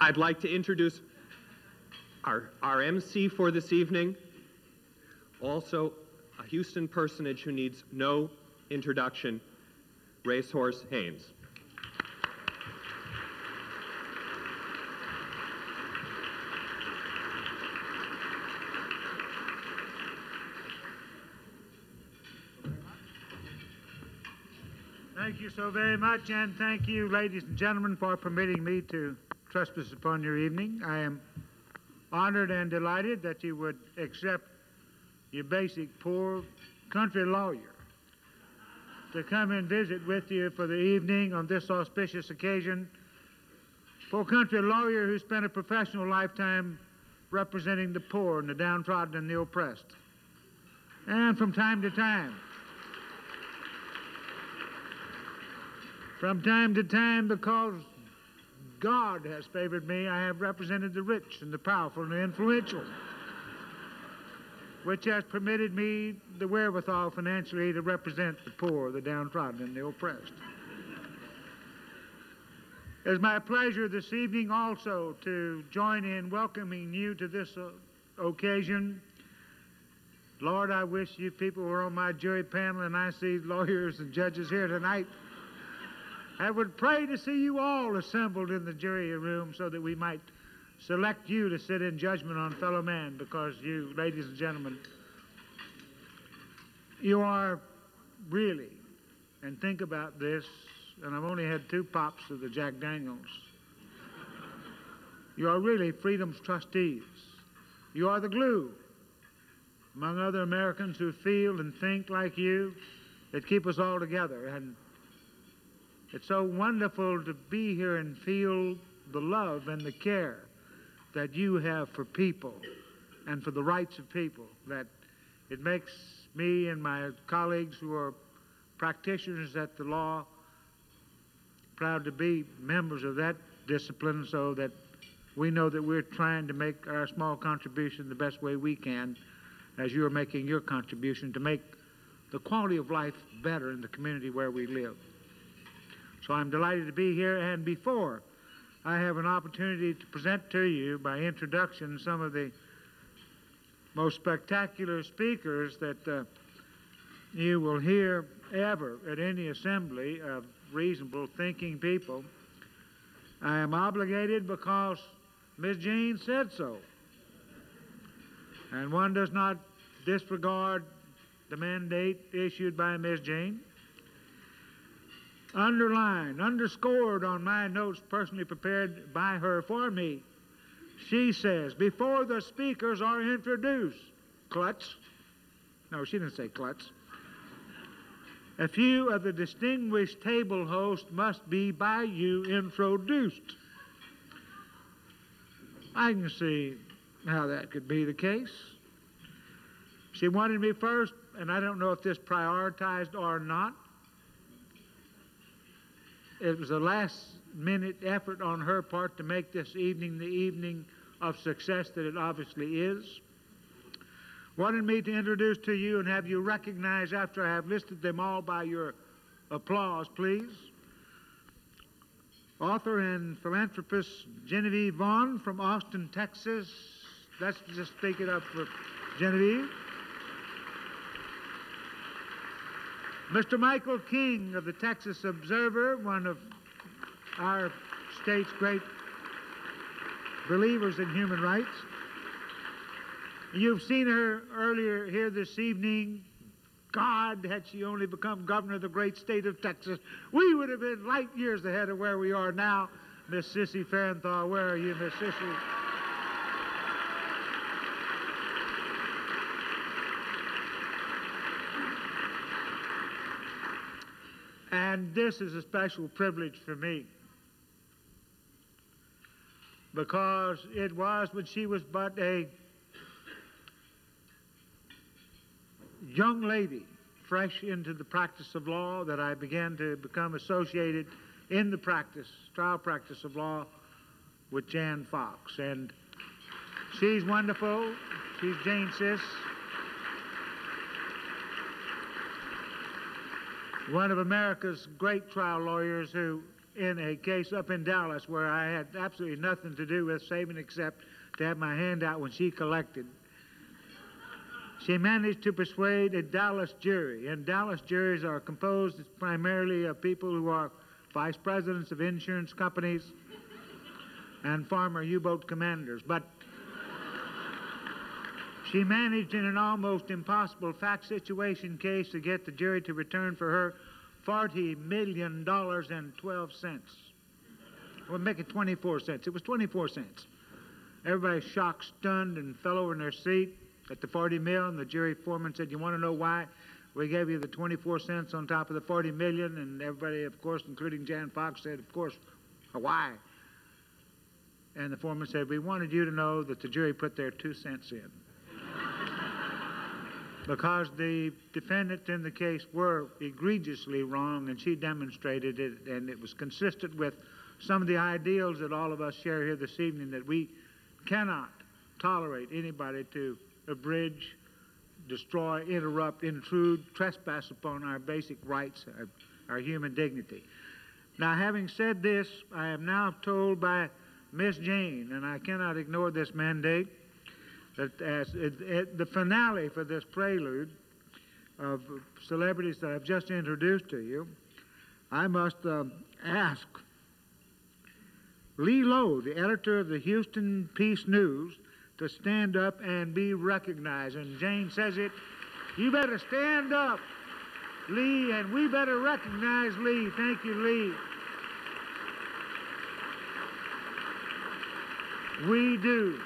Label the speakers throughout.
Speaker 1: I'd like to introduce our MC for this evening, also a Houston personage who needs no introduction, Racehorse Haynes.
Speaker 2: Thank you so very much, and thank you, ladies and gentlemen, for permitting me to trespass upon your evening. I am honored and delighted that you would accept your basic poor country lawyer to come and visit with you for the evening on this auspicious occasion. Poor country lawyer who spent a professional lifetime representing the poor and the downtrodden and the oppressed. And from time to time, because God has favored me, I have represented the rich and the powerful and the influential, which has permitted me the wherewithal financially to represent the poor, the downtrodden, and the oppressed. It's my pleasure this evening also to join in welcoming you to this occasion. Lord, I wish you people were on my jury panel and I see lawyers and judges here tonight. I would pray to see you all assembled in the jury room so that we might select you to sit in judgment on fellow men, because you, ladies and gentlemen, you are really, and think about this, and I've only had 2 pops of the Jack Daniels, you are really freedom's trustees. You are the glue, among other Americans who feel and think like you, that keep us all together. And it's so wonderful to be here and feel the love and the care that you have for people and for the rights of people, that it makes me and my colleagues who are practitioners at the law proud to be members of that discipline, so that we know that we're trying to make our small contribution the best way we can, as you're making your contribution to make the quality of life better in the community where we live. So I'm delighted to be here, and before I have an opportunity to present to you by introduction some of the most spectacular speakers that you will hear ever at any assembly of reasonable thinking people, I am obligated because Ms. Jane said so. And one does not disregard the mandate issued by Ms. Jane. Underlined, underscored on my notes personally prepared by her for me, she says, before the speakers are introduced, Klutz, no, she didn't say Klutz, a few of the distinguished table hosts must be by you introduced. I can see how that could be the case. She wanted me first, and I don't know if this prioritized or not. It was a last-minute effort on her part to make this evening the evening of success that it obviously is. Wanted me to introduce to you and have you recognize, after I have listed them all, by your applause, please, author and philanthropist Genevieve Vaughn from Austin, Texas. Let's just take it up for Genevieve. Mr. Michael King of the Texas Observer, one of our state's great believers in human rights. You've seen her earlier here this evening. God, had she only become governor of the great state of Texas, we would have been light years ahead of where we are now. Miss Sissy Farenthal, where are you, Miss Sissy? And this is a special privilege for me, because it was when she was but a young lady, fresh into the practice of law, that I began to become associated in the practice, trial practice of law, with Jan Fox. And she's wonderful. She's Jane Sis, one of America's great trial lawyers who in a case up in Dallas where I had absolutely nothing to do with saving except to have my hand out when she collected. She managed to persuade a Dallas jury, and Dallas juries are composed primarily of people who are vice presidents of insurance companies and former U-boat commanders. But she managed in an almost impossible fact situation case to get the jury to return for her $40 million and 12 cents. We'll make it 24 cents. It was 24 cents. Everybody shocked, stunned, and fell over in their seat at the 40 mil, and the jury foreman said, "You want to know why we gave you the 24 cents on top of the 40 million?" And everybody, of course, including Jan Fox, said, "Of course, why?" And the foreman said, "We wanted you to know that the jury put their 2 cents in." Because the defendants in the case were egregiously wrong, and she demonstrated it, and it was consistent with some of the ideals that all of us share here this evening, that we cannot tolerate anybody to abridge, destroy, interrupt, intrude, trespass upon our basic rights, our human dignity. Now, having said this, I am now told by Miss Jane, and I cannot ignore this mandate, that as the finale for this prelude of celebrities that I've just introduced to you, I must ask Lee Lowe, the editor of the Houston Peace News, to stand up and be recognized. And Jane says it, you better stand up, Lee, and we better recognize Lee. Thank you, Lee. We do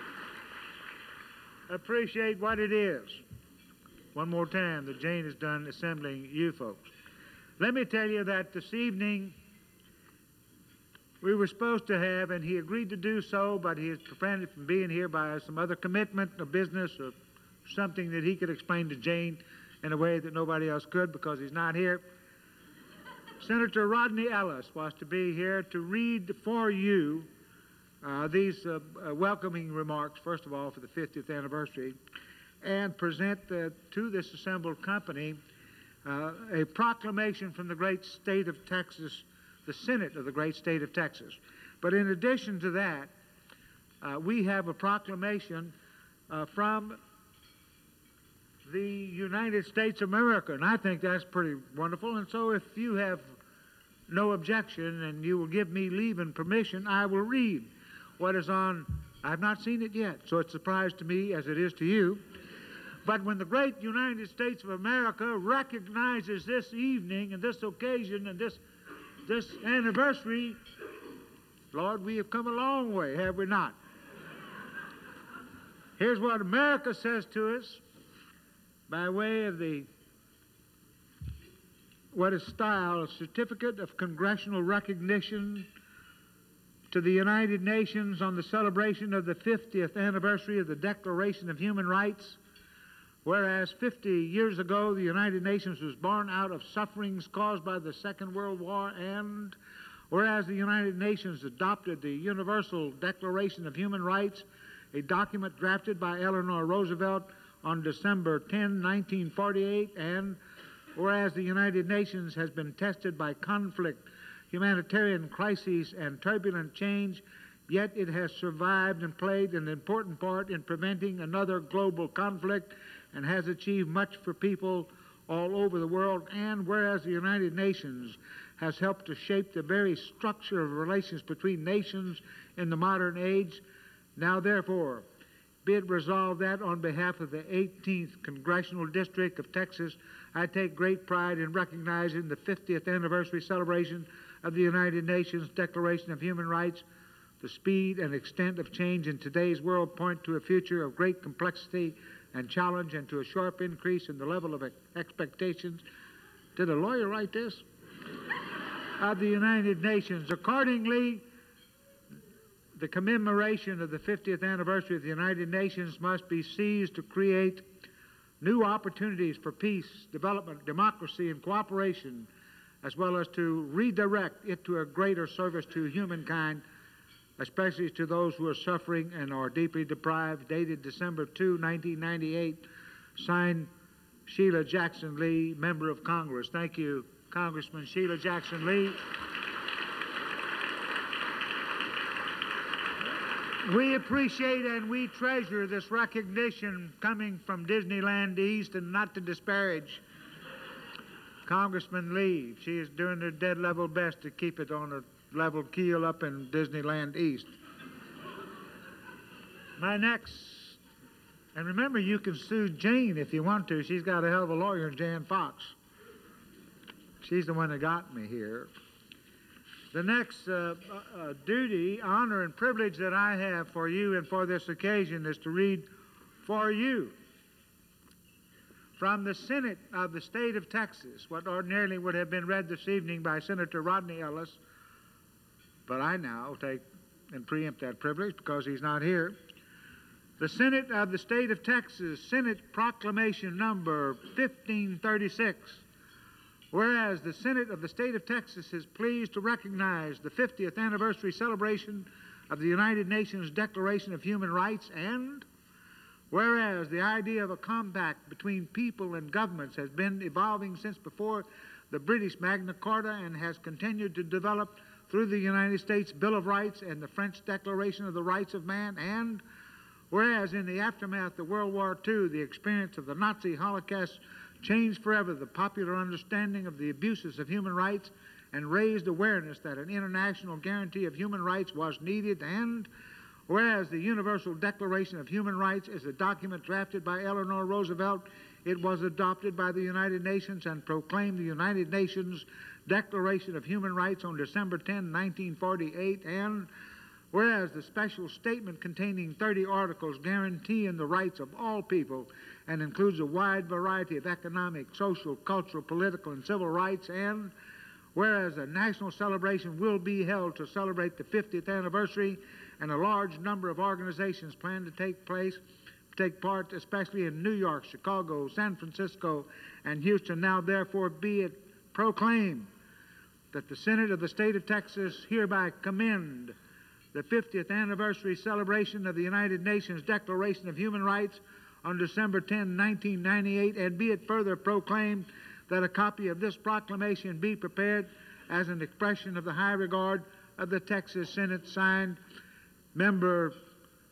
Speaker 2: appreciate what it is, one more time, that Jane has done assembling you folks. Let me tell you that this evening we were supposed to have, and he agreed to do so, but he is prevented from being here by some other commitment or business or something that he could explain to Jane in a way that nobody else could because he's not here. Senator Rodney Ellis was to be here to read for you these welcoming remarks, first of all, for the 50th anniversary, and present to this assembled company a proclamation from the great state of Texas, the Senate of the great state of Texas. But in addition to that, we have a proclamation from the United States of America, and I think that's pretty wonderful. And so if you have no objection and you will give me leave and permission, I will read what is on. I've not seen it yet, so it's a surprise to me as it is to you. But when the great United States of America recognizes this evening and this occasion and this anniversary, Lord, we have come a long way, have we not? Here's what America says to us by way of what is styled a Certificate of Congressional Recognition to the United Nations on the celebration of the 50th anniversary of the Declaration of Human Rights. Whereas 50 years ago, the United Nations was born out of sufferings caused by the Second World War, and whereas the United Nations adopted the Universal Declaration of Human Rights, a document drafted by Eleanor Roosevelt on December 10, 1948, and whereas the United Nations has been tested by conflict, humanitarian crises, and turbulent change, yet it has survived and played an important part in preventing another global conflict and has achieved much for people all over the world. And whereas the United Nations has helped to shape the very structure of relations between nations in the modern age, now therefore be it resolved that on behalf of the 18th Congressional District of Texas, I take great pride in recognizing the 50th anniversary celebration of the United Nations Declaration of Human Rights. The speed and extent of change in today's world point to a future of great complexity and challenge, and to a sharp increase in the level of expectations. Did a lawyer write this? Of the United Nations. Accordingly, the commemoration of the 50th anniversary of the United Nations must be seized to create new opportunities for peace, development, democracy, and cooperation, as well as to redirect it to a greater service to humankind, especially to those who are suffering and are deeply deprived. Dated December 2, 1998, signed Sheila Jackson Lee, Member of Congress. Thank you, Congressman Sheila Jackson Lee. We appreciate and we treasure this recognition coming from Disneyland East, and not to disparage Congressman Lee. She is doing her dead level best to keep it on a level keel up in Disneyland East. My next, and remember, you can sue Jane if you want to. She's got a hell of a lawyer, Jan Fox. She's the one that got me here. The next duty, honor, and privilege that I have for you and for this occasion is to read for you from the Senate of the state of Texas what ordinarily would have been read this evening by Senator Rodney Ellis, but I now take and preempt that privilege because he's not here. The Senate of the state of Texas, Senate Proclamation number 1536. Whereas the Senate of the state of Texas is pleased to recognize the 50th anniversary celebration of the United Nations Declaration of Human Rights, and whereas the idea of a compact between people and governments has been evolving since before the British Magna Carta and has continued to develop through the United States Bill of Rights and the French Declaration of the Rights of Man, and whereas in the aftermath of World War II, the experience of the Nazi Holocaust changed forever the popular understanding of the abuses of human rights and raised awareness that an international guarantee of human rights was needed, and whereas the Universal Declaration of Human Rights is a document drafted by Eleanor Roosevelt, it was adopted by the United Nations and proclaimed the United Nations Declaration of Human Rights on December 10, 1948, and whereas the special statement containing 30 articles guaranteeing the rights of all people and includes a wide variety of economic, social, cultural, political, and civil rights, and whereas a national celebration will be held to celebrate the 50th anniversary, and a large number of organizations plan to take part, especially in New York, Chicago, San Francisco, and Houston. Now, therefore, be it proclaimed that the Senate of the state of Texas hereby commend the 50th anniversary celebration of the United Nations Declaration of Human Rights on December 10, 1998, and be it further proclaimed that a copy of this proclamation be prepared as an expression of the high regard of the Texas Senate, signed Member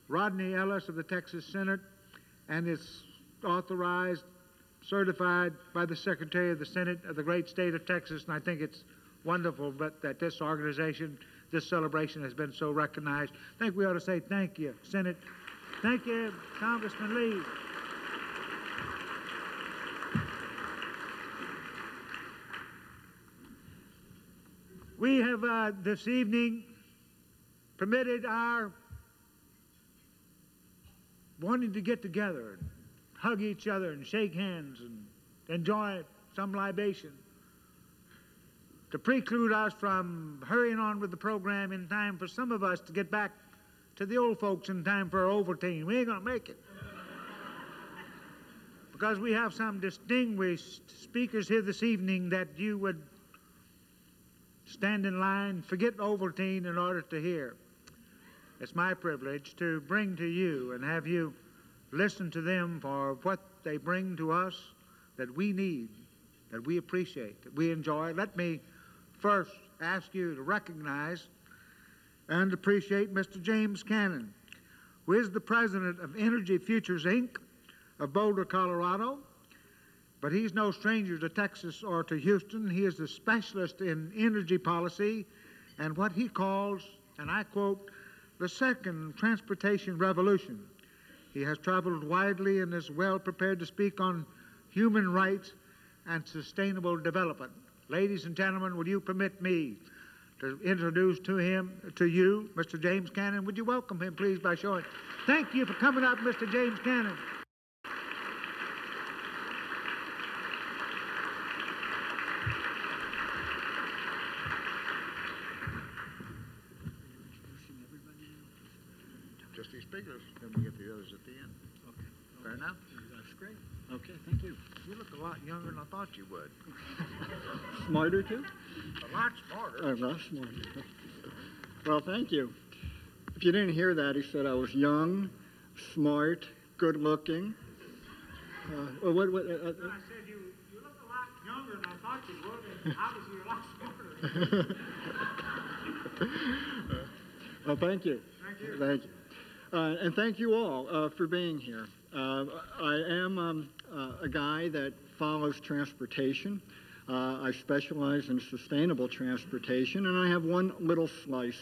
Speaker 2: Rodney Ellis of the Texas Senate, and is authorized, certified by the Secretary of the Senate of the great state of Texas. And I think it's wonderful that this organization, this celebration, has been so recognized. I think we ought to say thank you, Senate. Thank you, Congressman Lee. We have this evening permitted our wanting to get together and hug each other and shake hands and enjoy some libation to preclude us from hurrying on with the program in time for some of us to get back to the old folks in time for our Ovaltine. We ain't going to make it. Because we have some distinguished speakers here this evening that you would stand in line, forget Ovaltine in order to hear. It's my privilege to bring to you and have you listen to them for what they bring to us that we need, that we appreciate, that we enjoy. Let me first ask you to recognize and appreciate Mr. James Cannon, who is the president of Energy Futures, Inc. of Boulder, Colorado. But he's no stranger to Texas or to Houston. He is a specialist in energy policy and what he calls, and I quote, the second transportation revolution. He has traveled widely and is well prepared to speak on human rights and sustainable development. Ladies and gentlemen, will you permit me to introduce to you, Mr. James Cannon. Would you welcome him, please, by showing. Thank you for coming up, Mr. James Cannon.
Speaker 3: Just these speakers, then we get the others at the end.
Speaker 2: Okay.
Speaker 3: Fair enough?
Speaker 2: That's great.
Speaker 4: Okay, thank you.
Speaker 2: You look a lot younger than I thought you would.
Speaker 4: Smarter too?
Speaker 2: A lot smarter.
Speaker 4: A lot smarter. Well, thank you. If you didn't hear that, he said I was young, smart, good looking.
Speaker 2: I said you look a lot younger than I thought you would, and obviously you're a lot smarter.
Speaker 4: Well, thank you.
Speaker 2: Thank you.
Speaker 4: Thank you. And thank you all for being here. I am a guy that follows transportation. I specialize in sustainable transportation, and I have one little slice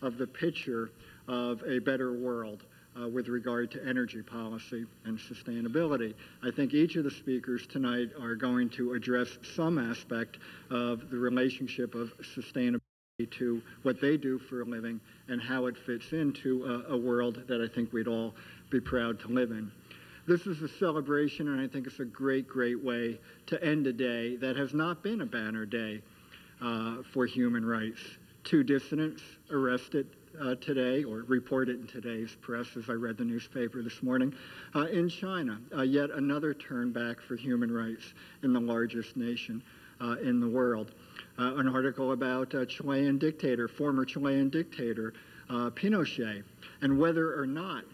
Speaker 4: of the picture of a better world with regard to energy policy and sustainability. I think each of the speakers tonight are going to address some aspect of the relationship of sustainability to what they do for a living and how it fits into a world that I think we'd all be proud to live in. This is a celebration, and I think it's a great, great way to end a day that has not been a banner day for human rights. 2 dissidents arrested today, or reported in today's press as I read the newspaper this morning, in China. Yet another turn back for human rights in the largest nation in the world. An article about Chilean dictator, former Chilean dictator Pinochet, and whether or not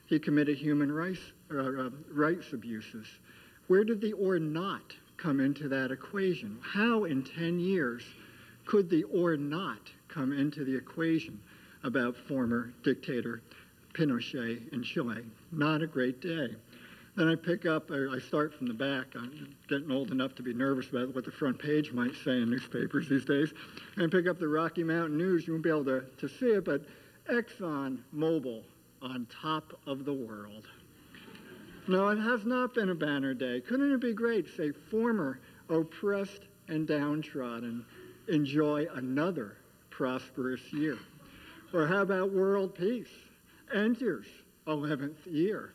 Speaker 4: he committed human rights abuses. Where did the or not come into that equation? How in 10 years could the or not come into the equation about former dictator Pinochet in Chile? Not a great day. Then I pick up, I start from the back. I'm getting old enough to be nervous about what the front page might say in newspapers these days. And I pick up the Rocky Mountain News. You won't be able to see it, but Exxon Mobil on top of the world. No, it has not been a banner day. Couldn't it be great? Say, former oppressed and downtrodden enjoy another prosperous year. Or how about world peace? Enters 11th year.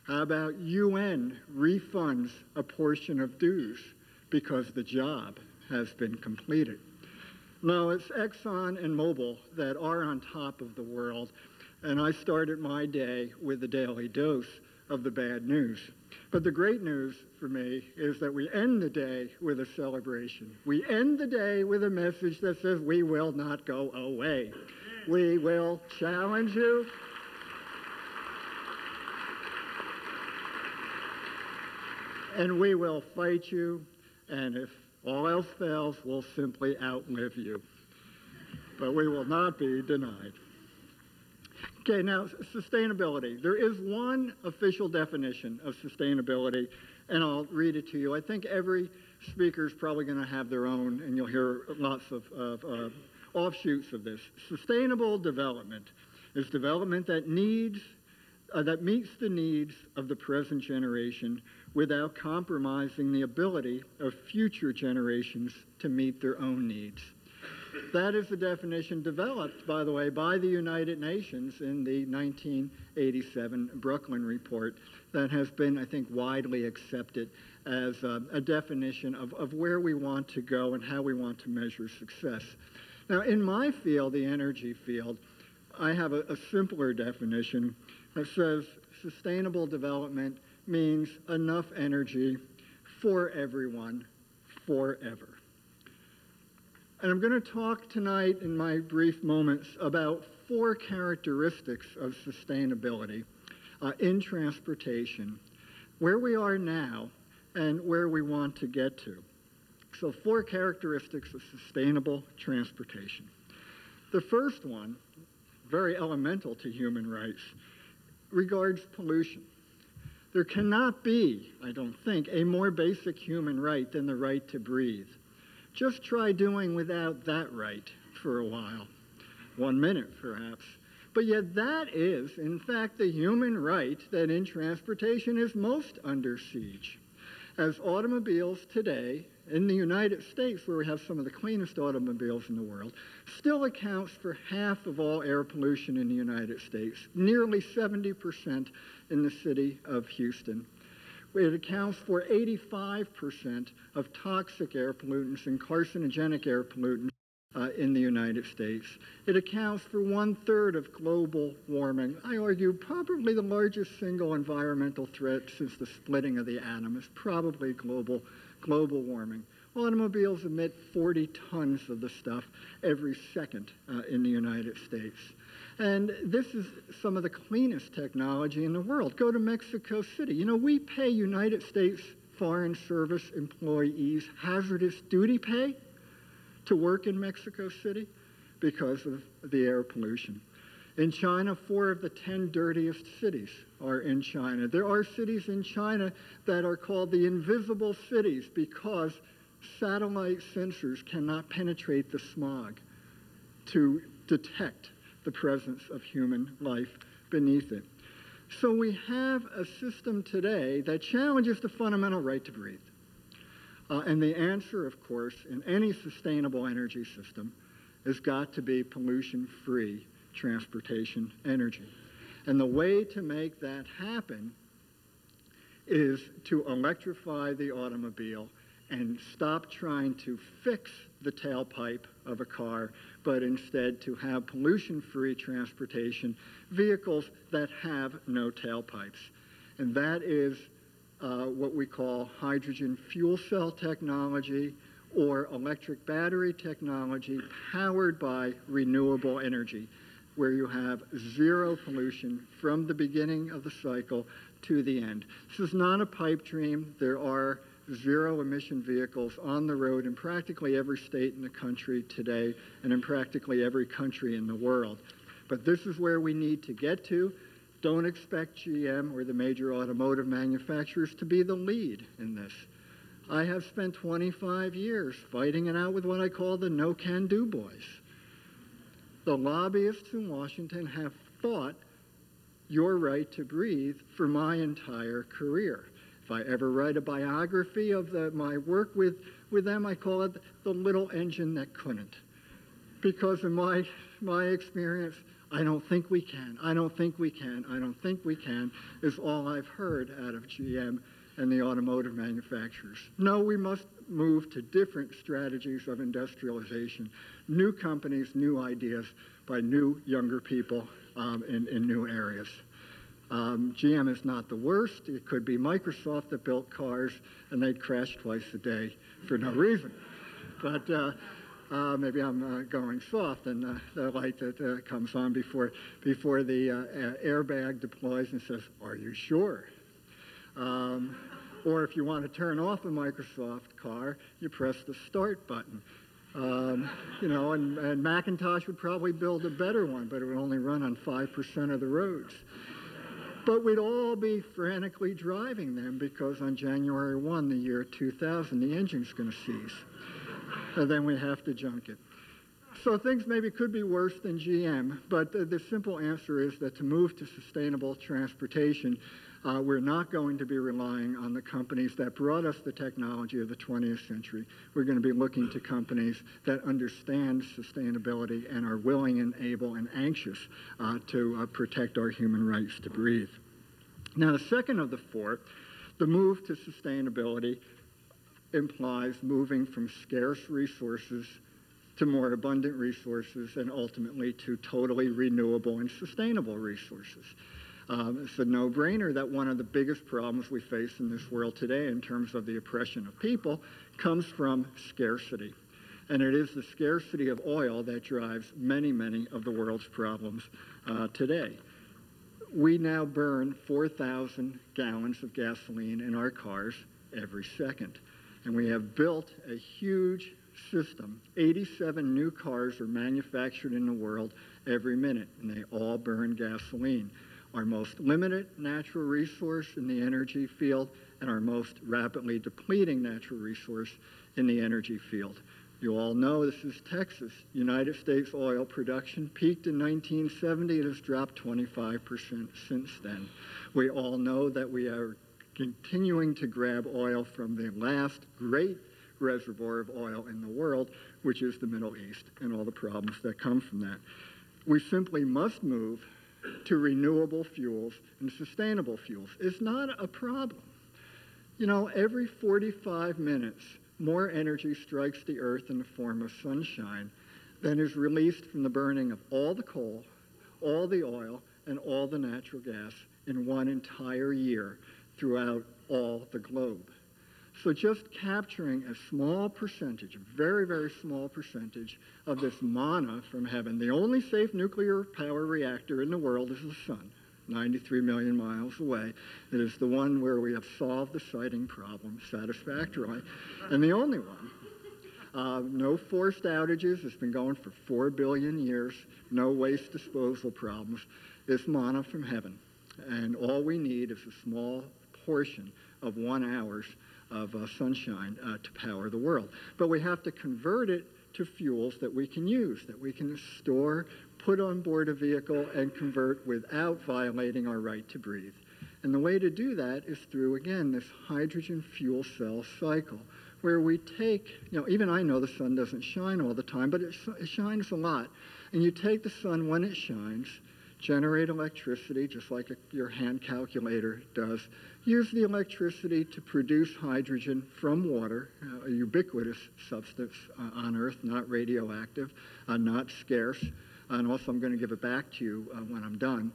Speaker 4: How about UN refunds a portion of dues because the job has been completed? No, it's Exxon and Mobil that are on top of the world, and I started my day with a daily dose of the bad news. But the great news for me is that we end the day with a celebration. We end the day with a message that says we will not go away. We will challenge you. And we will fight you, and if all else fails, we'll simply outlive you. But we will not be denied. Okay, now, sustainability. There is one official definition of sustainability, and I'll read it to you. I think every speaker is probably going to have their own, and you'll hear lots of offshoots of this. Sustainable development is development that meets the needs of the present generation without compromising the ability of future generations to meet their own needs. That is the definition developed, by the way, by the United Nations in the 1987 Brooklyn Report that has been, I think, widely accepted as a definition of where we want to go and how we want to measure success. Now, in my field, the energy field, I have a simpler definition that says sustainable development means enough energy for everyone, forever. And I'm going to talk tonight in my brief moments about 4 characteristics of sustainability in transportation, where we are now and where we want to get to. So 4 characteristics of sustainable transportation. The first one, very elemental to human rights, regards pollution. There cannot be, I don't think, a more basic human right than the right to breathe. Just try doing without that right for a while, 1 minute perhaps. But yet that is, in fact, the human right that in transportation is most under siege. As automobiles today, in the United States, where we have some of the cleanest automobiles in the world, still accounts for half of all air pollution in the United States, nearly 70% in the city of Houston. It accounts for 85% of toxic air pollutants and carcinogenic air pollutants in the United States. It accounts for 1/3 of global warming. I argue probably the largest single environmental threat since the splitting of the atom is probably global warming. Automobiles emit 40 tons of the stuff every second in the United States. And this is some of the cleanest technology in the world. Go to Mexico City. You know, we pay United States Foreign Service employees hazardous duty pay to work in Mexico City because of the air pollution. In China, 4 of the 10 dirtiest cities are in China. There are cities in China that are called the invisible cities because satellite sensors cannot penetrate the smog to detect the presence of human life beneath it. So we have a system today that challenges the fundamental right to breathe. And the answer, of course, in any sustainable energy system has got to be pollution-free transportation energy. And the way to make that happen is to electrify the automobile and stop trying to fix the tailpipe of a car, but instead to have pollution-free transportation vehicles that have no tailpipes. And that is what we call hydrogen fuel cell technology or electric battery technology powered by renewable energy, where you have zero pollution from the beginning of the cycle to the end. This is not a pipe dream. There are zero-emission vehicles on the road in practically every state in the country today and in practically every country in the world. But this is where we need to get to. Don't expect GM or the major automotive manufacturers to be the lead in this. I have spent 25 years fighting it out with what I call the no-can-do boys. The lobbyists in Washington have fought your right to breathe for my entire career. If I ever write a biography of my work with them, I call it the little engine that couldn't. Because in my experience, I don't think we can, I don't think we can, I don't think we can, is all I've heard out of GM and the automotive manufacturers. No, we must move to different strategies of industrialization, new companies, new ideas by new, younger people in new areas. GM is not the worst. It could be Microsoft that built cars and they'd crash twice a day for no reason. But maybe I'm going soft, and the light that comes on before the airbag deploys and says, "Are you sure?" Or if you want to turn off a Microsoft car, you press the start button. You know, and Macintosh would probably build a better one, but it would only run on 5% of the roads. But we'd all be frantically driving them because on January 1, the year 2000, the engine's going to seize. And then we have to junk it. So things maybe could be worse than GM, but the simple answer is that to move to sustainable transportation, we're not going to be relying on the companies that brought us the technology of the 20th century. We're going to be looking to companies that understand sustainability and are willing and able and anxious to protect our human rights to breathe. Now, the second of the four, the move to sustainability, implies moving from scarce resources to more abundant resources and ultimately to totally renewable and sustainable resources. It's a no-brainer that one of the biggest problems we face in this world today in terms of the oppression of people comes from scarcity. And it is the scarcity of oil that drives many, many of the world's problems today. We now burn 4,000 gallons of gasoline in our cars every second. And we have built a huge system. 87 new cars are manufactured in the world every minute, and they all burn gasoline. Our most limited natural resource in the energy field and our most rapidly depleting natural resource in the energy field. You all know this is Texas. United States oil production peaked in 1970. It has dropped 25% since then. We all know that we are continuing to grab oil from the last great reservoir of oil in the world, which is the Middle East, and all the problems that come from that. We simply must move to renewable fuels and sustainable fuels. It's not a problem. You know, every 45 minutes, more energy strikes the earth in the form of sunshine than is released from the burning of all the coal, all the oil, and all the natural gas in one entire year throughout all the globe. So just capturing a small percentage, a very, very small percentage of this manna from heaven. The only safe nuclear power reactor in the world is the sun, 93 million miles away. It is the one where we have solved the siting problem satisfactorily, and the only one. No forced outages. It's been going for 4 billion years. No waste disposal problems. It's manna from heaven. And all we need is a small portion of 1 hour of sunshine to power the world. But we have to convert it to fuels that we can use, that we can store, put on board a vehicle, and convert without violating our right to breathe. And the way to do that is through, again, this hydrogen fuel cell cycle, where we take, even I know the sun doesn't shine all the time, but it shines a lot. And you take the sun when it shines, generate electricity, just like your hand calculator does, use the electricity to produce hydrogen from water, a ubiquitous substance on Earth, not radioactive, not scarce. And also I'm going to give it back to you when I'm done.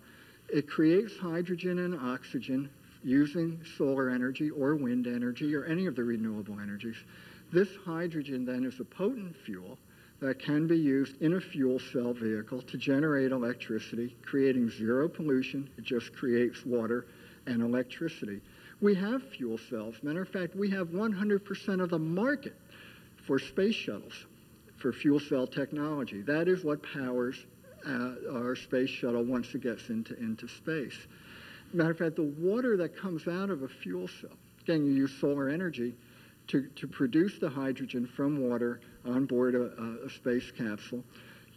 Speaker 4: It creates hydrogen and oxygen using solar energy or wind energy or any of the renewable energies. This hydrogen then is a potent fuel that can be used in a fuel cell vehicle to generate electricity, creating zero pollution. It just creates water and electricity. We have fuel cells. Matter of fact, we have 100% of the market for space shuttles, for fuel cell technology. That is what powers our space shuttle once it gets into space. Matter of fact, the water that comes out of a fuel cell, again, you use solar energy to produce the hydrogen from water on board a space capsule.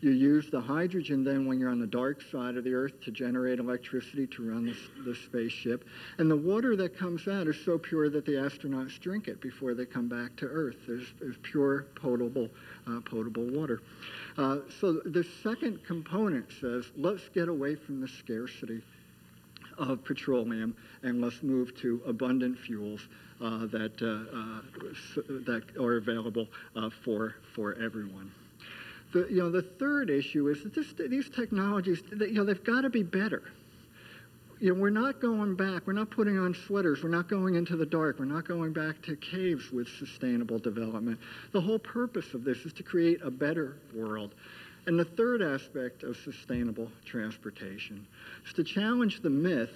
Speaker 4: You use the hydrogen then when you're on the dark side of the Earth to generate electricity to run the spaceship. And the water that comes out is so pure that the astronauts drink it before they come back to Earth. There's pure, potable water. So the second component says, let's get away from the scarcity of petroleum and let's move to abundant fuels that are available for everyone. The third issue is that these technologies, they've got to be better. We're not going back. We're not putting on sweaters. We're not going into the dark. We're not going back to caves with sustainable development. The whole purpose of this is to create a better world. And the third aspect of sustainable transportation is to challenge the myth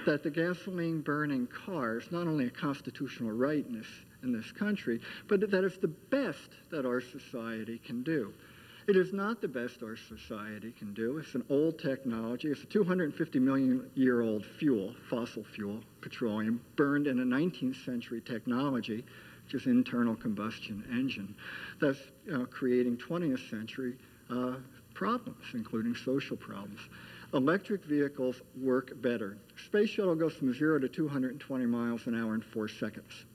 Speaker 4: that the gasoline-burning car is not only a constitutional right in this country, but that it's the best that our society can do. It is not the best our society can do. It's an old technology. It's a 250-million-year-old fuel, fossil fuel, petroleum, burned in a 19th century technology, which is internal combustion engine, that's creating 20th century problems, including social problems. Electric vehicles work better. Space shuttle goes from 0 to 220 miles an hour in 4 seconds.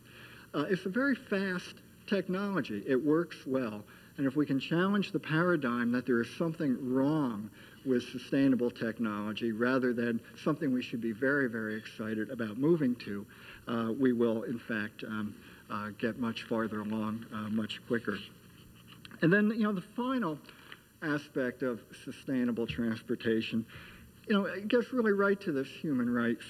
Speaker 4: It's a very fast technology. It works well. And if we can challenge the paradigm that there is something wrong with sustainable technology rather than something we should be very, very excited about moving to, we will, in fact, get much farther along much quicker. And then, the final aspect of sustainable transportation, it gets really right to this human rights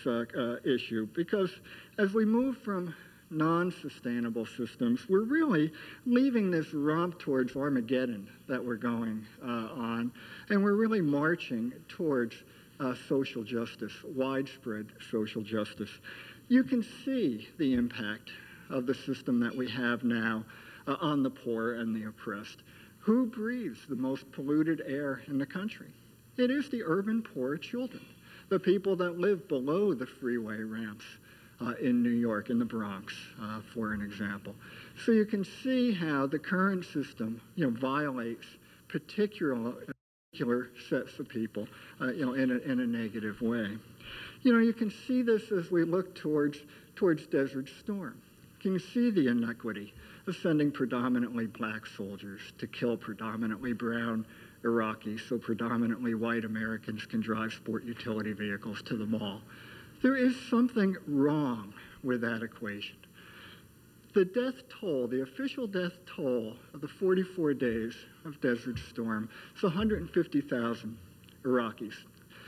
Speaker 4: issue, because as we move from non-sustainable systems, we're really leaving this romp towards Armageddon that we're going on, and we're really marching towards social justice, widespread social justice. You can see the impact of the system that we have now on the poor and the oppressed. Who breathes the most polluted air in the country? It is the urban poor children, the people that live below the freeway ramps in New York, in the Bronx, for an example. So you can see how the current system, violates particular sets of people, in a negative way. You can see this as we look towards Desert Storm. You can see the inequity of sending predominantly black soldiers to kill predominantly brown Iraqis so predominantly white Americans can drive sport utility vehicles to the mall. There is something wrong with that equation. The death toll, the official death toll of the 44 days of Desert Storm, is 150,000 Iraqis.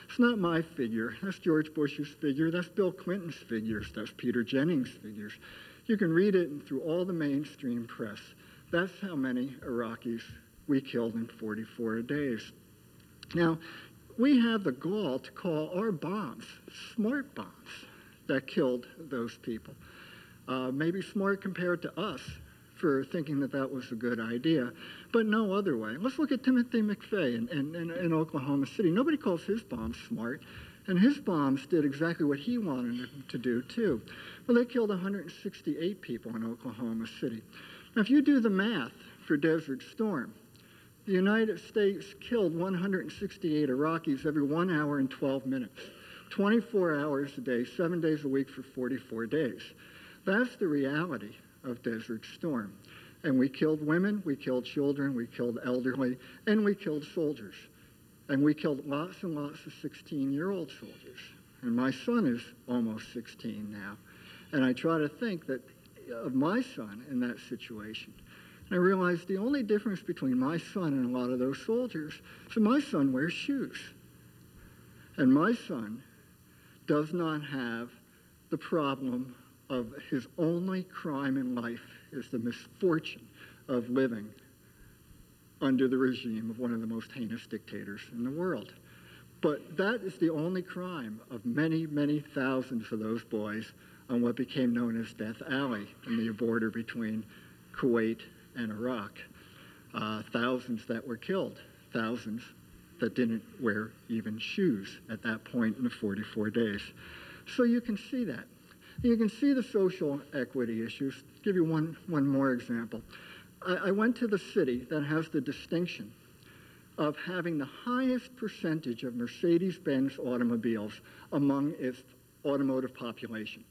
Speaker 4: It's not my figure. That's George Bush's figure. That's Bill Clinton's figures. That's Peter Jennings' figures. You can read it through all the mainstream press. That's how many Iraqis we killed in 44 days. Now, we have the gall to call our bombs smart bombs that killed those people. Maybe smart compared to us, for thinking that that was a good idea, but no other way. Let's look at Timothy McVeigh in Oklahoma City. Nobody calls his bombs smart, and his bombs did exactly what he wanted them to do, too. Well, they killed 168 people in Oklahoma City. Now, if you do the math for Desert Storm, the United States killed 168 Iraqis every 1 hour and 12 minutes, 24 hours a day, 7 days a week for 44 days. That's the reality of Desert Storm. And we killed women, we killed children, we killed elderly, and we killed soldiers. And we killed lots and lots of 16-year-old soldiers. And my son is almost 16 now. And I try to think that of my son in that situation. And I realized the only difference between my son and a lot of those soldiers is that my son wears shoes. And my son does not have the problem of his only crime in life is the misfortune of living under the regime of one of the most heinous dictators in the world. But that is the only crime of many, many thousands of those boys on what became known as Death Alley in the border between Kuwait and Iraq. Thousands that were killed, thousands that didn't wear even shoes at that point in the 44 days. So you can see that. You can see the social equity issues. I'll give you one more example. I went to the city that has the distinction of having the highest percentage of Mercedes-Benz automobiles among its automotive population.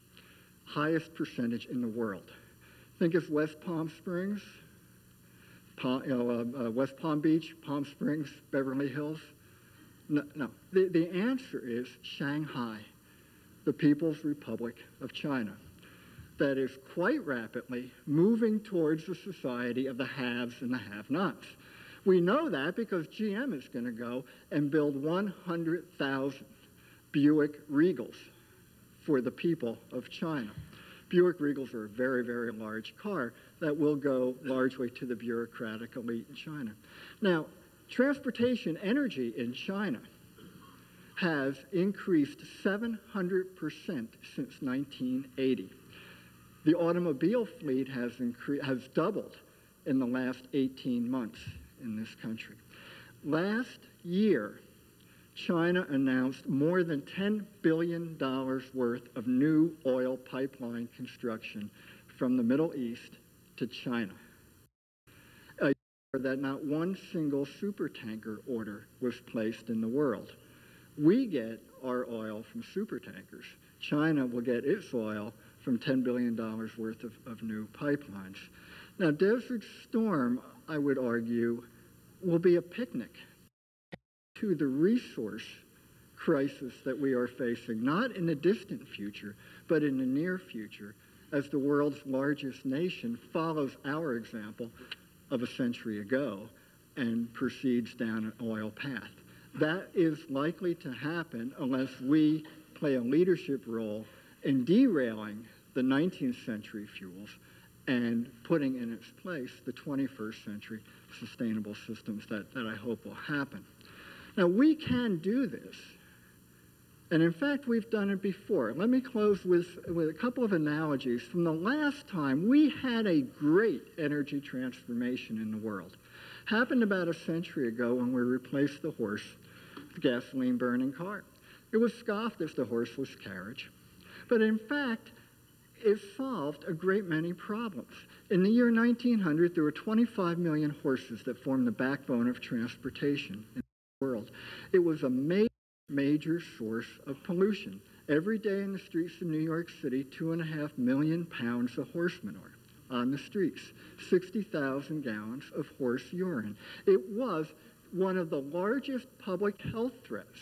Speaker 4: Highest percentage in the world. Think of West Palm Springs, West Palm Beach, Palm Springs, Beverly Hills. No. The answer is Shanghai, the People's Republic of China, that is quite rapidly moving towards the society of the haves and the have-nots. We know that because GM is going to go and build 100,000 Buick Regals for the people of China. Buick Regals are a very, very large car that will go largely to the bureaucratic elite in China. Now, transportation energy in China has increased 700% since 1980. The automobile fleet has doubled in the last 18 months in this country. Last year, China announced more than $10 billion worth of new oil pipeline construction from the Middle East to China. A year that not one single supertanker order was placed in the world. We get our oil from supertankers. China will get its oil from $10 billion worth of new pipelines. Now, Desert Storm, I would argue, will be a picnic to the resource crisis that we are facing, not in the distant future, but in the near future, as the world's largest nation follows our example of a century ago and proceeds down an oil path. That is likely to happen unless we play a leadership role in derailing the 19th century fuels and putting in its place the 21st century sustainable systems that I hope will happen. Now, we can do this, and in fact, we've done it before. Let me close with a couple of analogies from the last time we had a great energy transformation in the world. Happened about a century ago when we replaced the horse with a gasoline-burning car. It was scoffed as the horseless carriage, but in fact, it solved a great many problems. In the year 1900, there were 25 million horses that formed the backbone of transportation in the world. It was a major source of pollution. Every day in the streets of New York City, 2.5 million pounds of horse manure on the streets, 60,000 gallons of horse urine. It was one of the largest public health threats.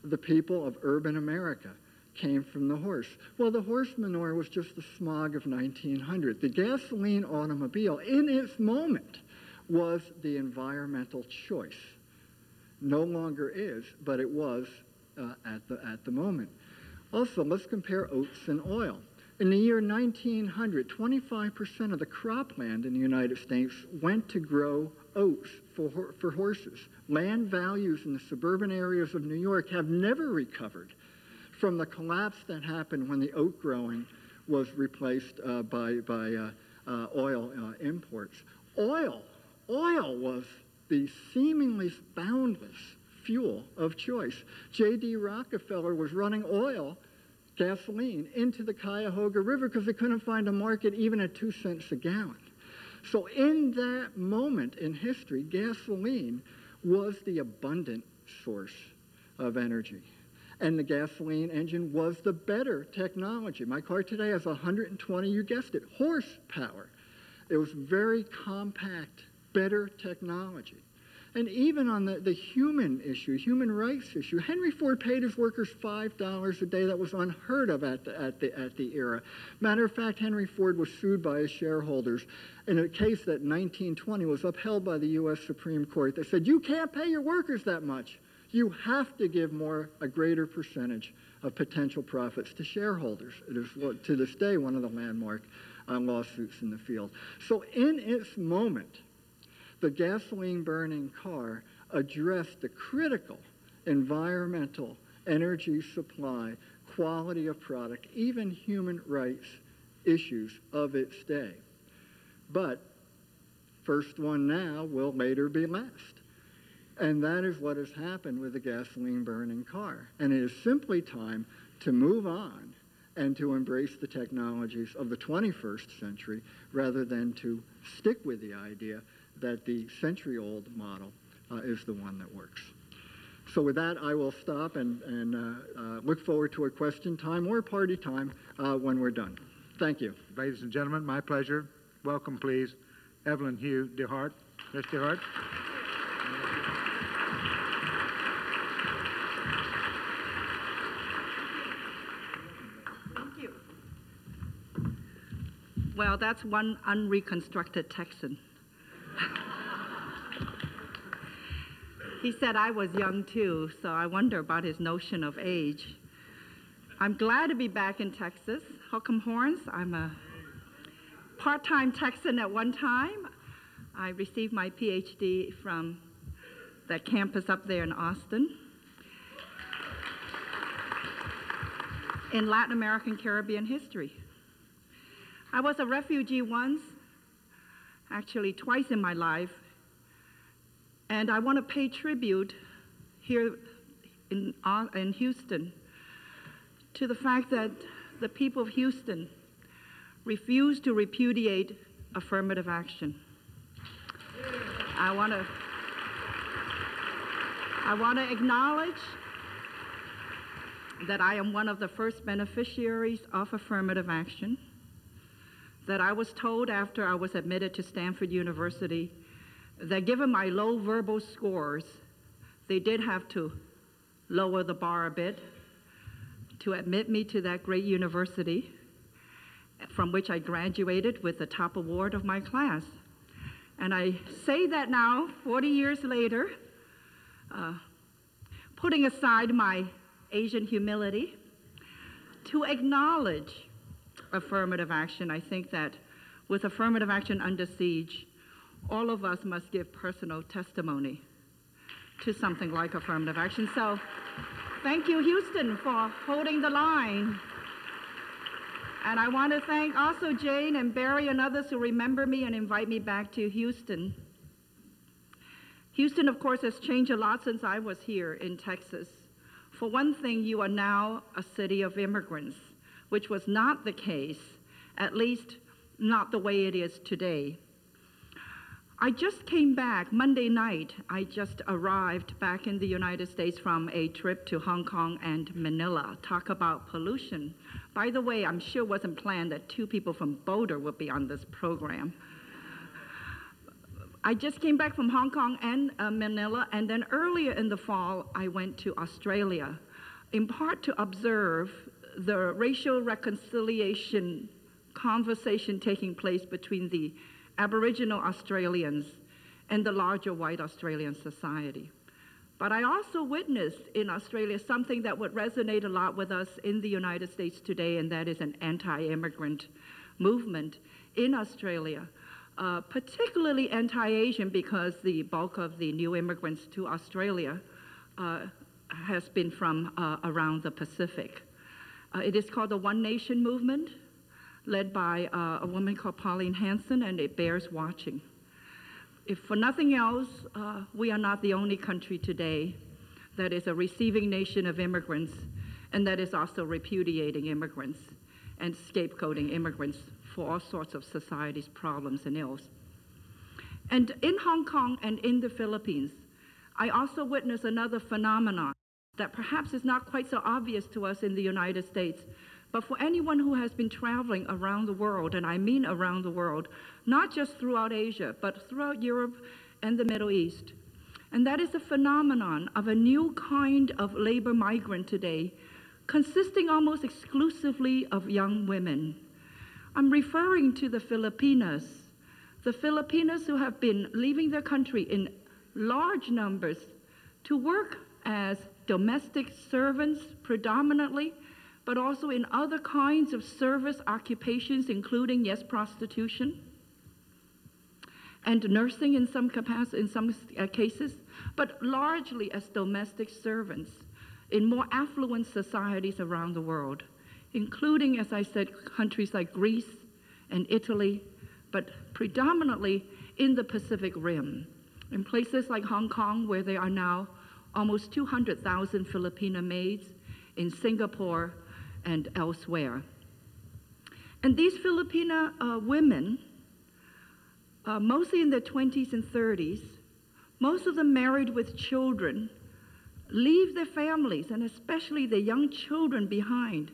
Speaker 4: The people of urban America came from the horse. Well, the horse manure was just the smog of 1900. The gasoline automobile, in its moment, was the environmental choice. No longer is, but it was at the moment. Also, let's compare oats and oil. In the year 1900, 25% of the cropland in the United States went to grow oats for horses. Land values in the suburban areas of New York have never recovered from the collapse that happened when the oat growing was replaced by oil imports. Oil was the seemingly boundless fuel of choice. J.D. Rockefeller was running gasoline, into the Cuyahoga River because they couldn't find a market even at 2 cents a gallon. So in that moment in history, gasoline was the abundant source of energy. And the gasoline engine was the better technology. My car today has 120, you guessed it, horsepower. It was very compact, better technology. And even on the human issue, human rights issue, Henry Ford paid his workers $5 a day. That was unheard of at the era. Matter of fact, Henry Ford was sued by his shareholders in a case that in 1920 was upheld by the U.S. Supreme Court. They said, you can't pay your workers that much. You have to give a greater percentage of potential profits to shareholders. It is, to this day, one of the landmark lawsuits in the field. So in its moment, the gasoline-burning car addressed the critical environmental, energy supply, quality of product, even human rights issues of its day. But first one now will later be last. And that is what has happened with the gasoline-burning car. And it is simply time to move on and to embrace the technologies of the 21st century rather than to stick with the idea that the century-old model is the one that works. So with that, I will stop and look forward to a question time or party time when we're done. Thank you.
Speaker 2: Ladies and gentlemen, my pleasure. Welcome, please, Evelyn Hugh DeHart. Ms. DeHart.
Speaker 5: Thank you. Well, that's one unreconstructed Texan. He said I was young too, so I wonder about his notion of age. I'm glad to be back in Texas. Hook'em Horns. I'm a part-time Texan at one time. I received my PhD from that campus up there in Austin in Latin American Caribbean history. I was a refugee once, actually twice in my life, and I want to pay tribute here in Houston to the fact that the people of Houston refused to repudiate affirmative action. I want to acknowledge that I am one of the first beneficiaries of affirmative action, that I was told after I was admitted to Stanford University that given my low verbal scores, they did have to lower the bar a bit to admit me to that great university from which I graduated with the top award of my class. And I say that now, 40 years later, putting aside my Asian humility, to acknowledge affirmative action. I think that with affirmative action under siege, all of us must give personal testimony to something like affirmative action. So thank you, Houston, for holding the line. And I want to thank also Jane and Barry and others who remember me and invite me back to Houston. Houston, of course, has changed a lot since I was here in Texas. For one thing, you are now a city of immigrants, which was not the case, at least not the way it is today. I just came back Monday night. I just arrived back in the United States from a trip to Hong Kong and Manila. Talk about pollution. By the way, I'm sure it wasn't planned that two people from Boulder would be on this program. I just came back from Hong Kong and Manila, and then earlier in the fall, I went to Australia, in part to observe the racial reconciliation conversation taking place between the Aboriginal Australians and the larger white Australian society. But I also witnessed in Australia something that would resonate a lot with us in the United States today, and that is an anti-immigrant movement in Australia, particularly anti-Asian because the bulk of the new immigrants to Australia has been from around the Pacific. It is called the One Nation movement. led by a woman called Pauline Hanson, and it bears watching. If for nothing else, we are not the only country today that is a receiving nation of immigrants and that is also repudiating immigrants and scapegoating immigrants for all sorts of society's problems and ills. And in Hong Kong and in the Philippines, I also witnessed another phenomenon that perhaps is not quite so obvious to us in the United States, but for anyone who has been traveling around the world, and I mean around the world, not just throughout Asia, but throughout Europe and the Middle East. And that is a phenomenon of a new kind of labor migrant today, consisting almost exclusively of young women. I'm referring to the Filipinas who have been leaving their country in large numbers to work as domestic servants predominantly, but also in other kinds of service occupations, including, yes, prostitution and nursing in some cases, but largely as domestic servants in more affluent societies around the world, including, as I said, countries like Greece and Italy, but predominantly in the Pacific Rim, in places like Hong Kong, where there are now almost 200,000 Filipina maids, in Singapore and elsewhere. And these Filipina women, mostly in their 20s and 30s, most of them married with children, leave their families, and especially their young children, behind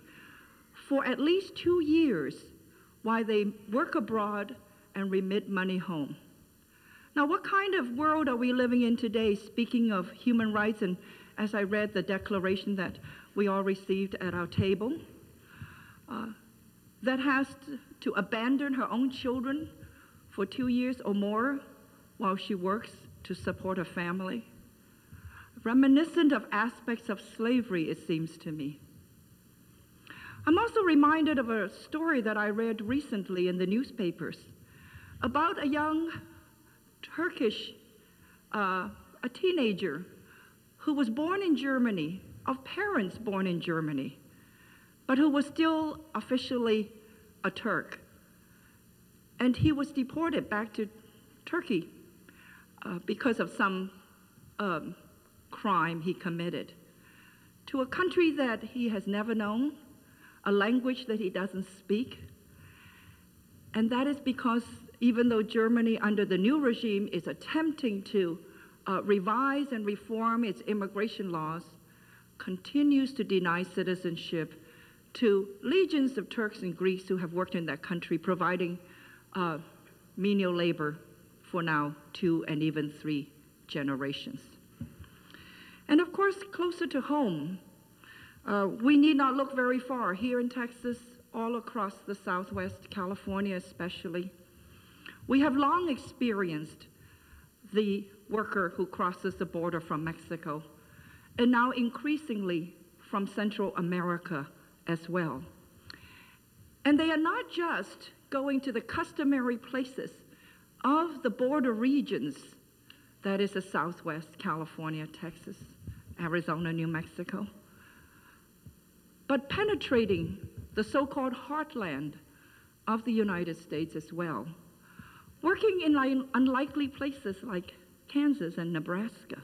Speaker 5: for at least 2 years while they work abroad and remit money home. Now, what kind of world are we living in today, speaking of human rights, and as I read the declaration that we all received at our table, that has to abandon her own children for 2 years or more while she works to support her family? Reminiscent of aspects of slavery, it seems to me. I'm also reminded of a story that I read recently in the newspapers about a young Turkish, a teenager who was born in Germany, of parents born in Germany, but who was still officially a Turk. And he was deported back to Turkey because of some crime he committed, to a country that he has never known, a language that he doesn't speak. And that is because even though Germany under the new regime is attempting to revise and reform its immigration laws, continues to deny citizenship to legions of Turks and Greeks who have worked in that country, providing menial labor for now 2 and even 3 generations. And of course, closer to home, we need not look very far. Here in Texas, all across the Southwest, California especially, we have long experienced the worker who crosses the border from Mexico, and now increasingly from Central America as well. And they are not just going to the customary places of the border regions, that is the Southwest, California, Texas, Arizona, New Mexico, but penetrating the so-called heartland of the United States as well, working in unlikely places like Kansas and Nebraska,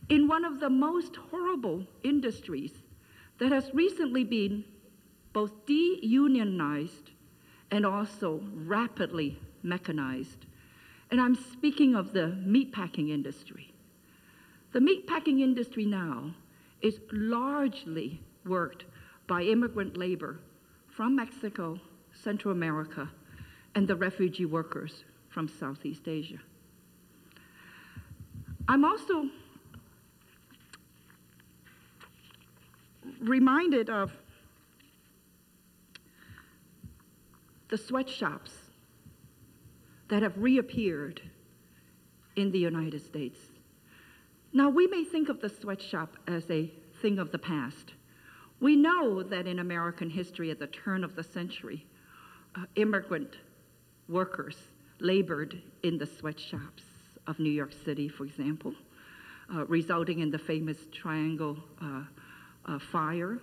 Speaker 5: in one of the most horrible industries that has recently been both de-unionized and also rapidly mechanized. And I'm speaking of the meatpacking industry. The meatpacking industry now is largely worked by immigrant labor from Mexico, Central America, and the refugee workers from Southeast Asia. I'm also reminded of the sweatshops that have reappeared in the United States. Now, we may think of the sweatshop as a thing of the past. We know that in American history at the turn of the century, immigrant workers labored in the sweatshops of New York City, for example, resulting in the famous Triangle Fire.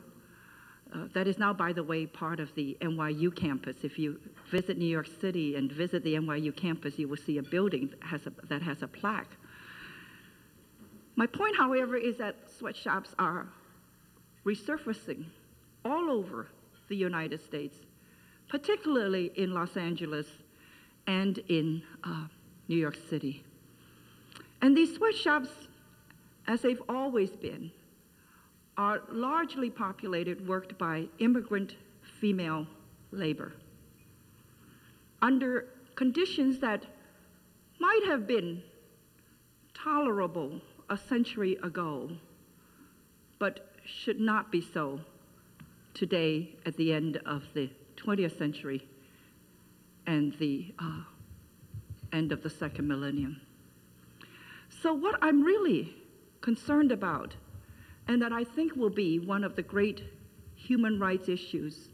Speaker 5: that is now, by the way, part of the NYU campus. If you visit New York City and visit the NYU campus, you will see a building that has a plaque. My point, however, is that sweatshops are resurfacing all over the United States, particularly in Los Angeles and in New York City. And these sweatshops, as they've always been, are largely populated, worked by immigrant female labor under conditions that might have been tolerable a century ago, but should not be so today at the end of the 20th century and the end of the second millennium. So what I'm really concerned about, and that I think will be one of the great human rights issues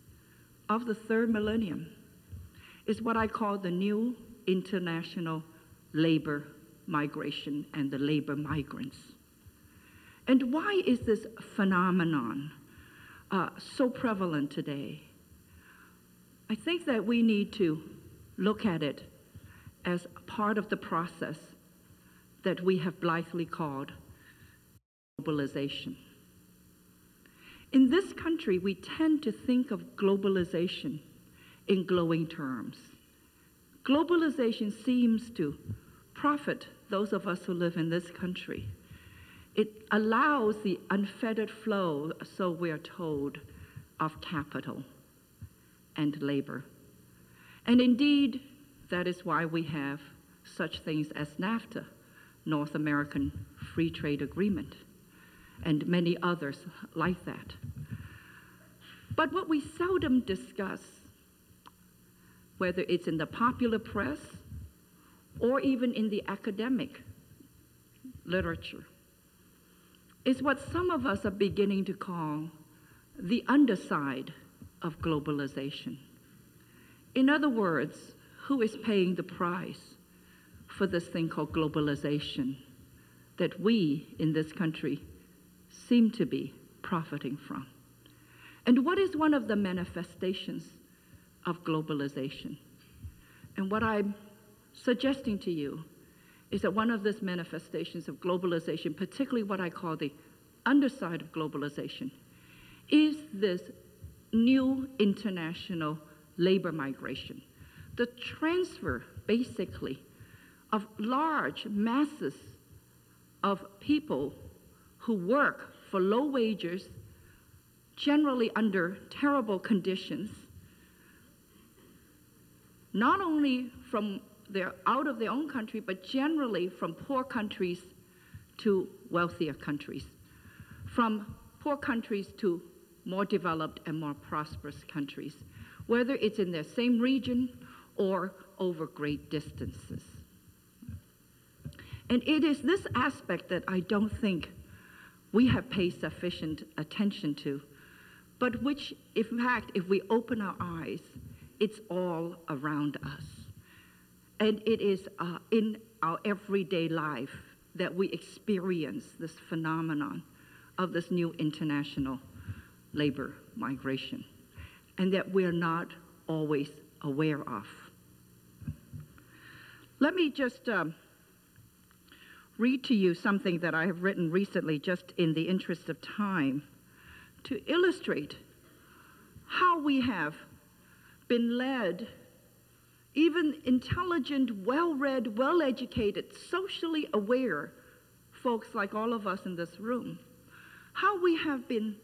Speaker 5: of the third millennium, is what I call the new international labor migration and the labor migrants. And why is this phenomenon so prevalent today? I think that we need to look at it as part of the process that we have blithely called globalization. In this country, we tend to think of globalization in glowing terms. Globalization seems to profit those of us who live in this country. It allows the unfettered flow, so we're told, of capital and labor. And indeed, that is why we have such things as NAFTA, North American Free Trade Agreement, and many others like that. But what we seldom discuss, whether it's in the popular press or even in the academic literature, is what some of us are beginning to call the underside of globalization. In other words, who is paying the price for this thing called globalization that we in this country seem to be profiting from? And what is one of the manifestations of globalization? And what I'm suggesting to you is that one of these manifestations of globalization, particularly what I call the underside of globalization, is this new international labor migration. The transfer, basically, of large masses of people who work for low wages, generally under terrible conditions, not only from out of their own country, but generally from poor countries to wealthier countries, from poor countries to more developed and more prosperous countries, whether it's in their same region or over great distances. And it is this aspect that I don't think we have paid sufficient attention to, but which, in fact, if we open our eyes, it's all around us. And it is in our everyday life that we experience this phenomenon of this new international labor migration, and that we're not always aware of. Let me just read to you something that I have written recently, just in the interest of time, to illustrate how we have been led, even intelligent, well-read, well-educated, socially aware folks like all of us in this room, how we have been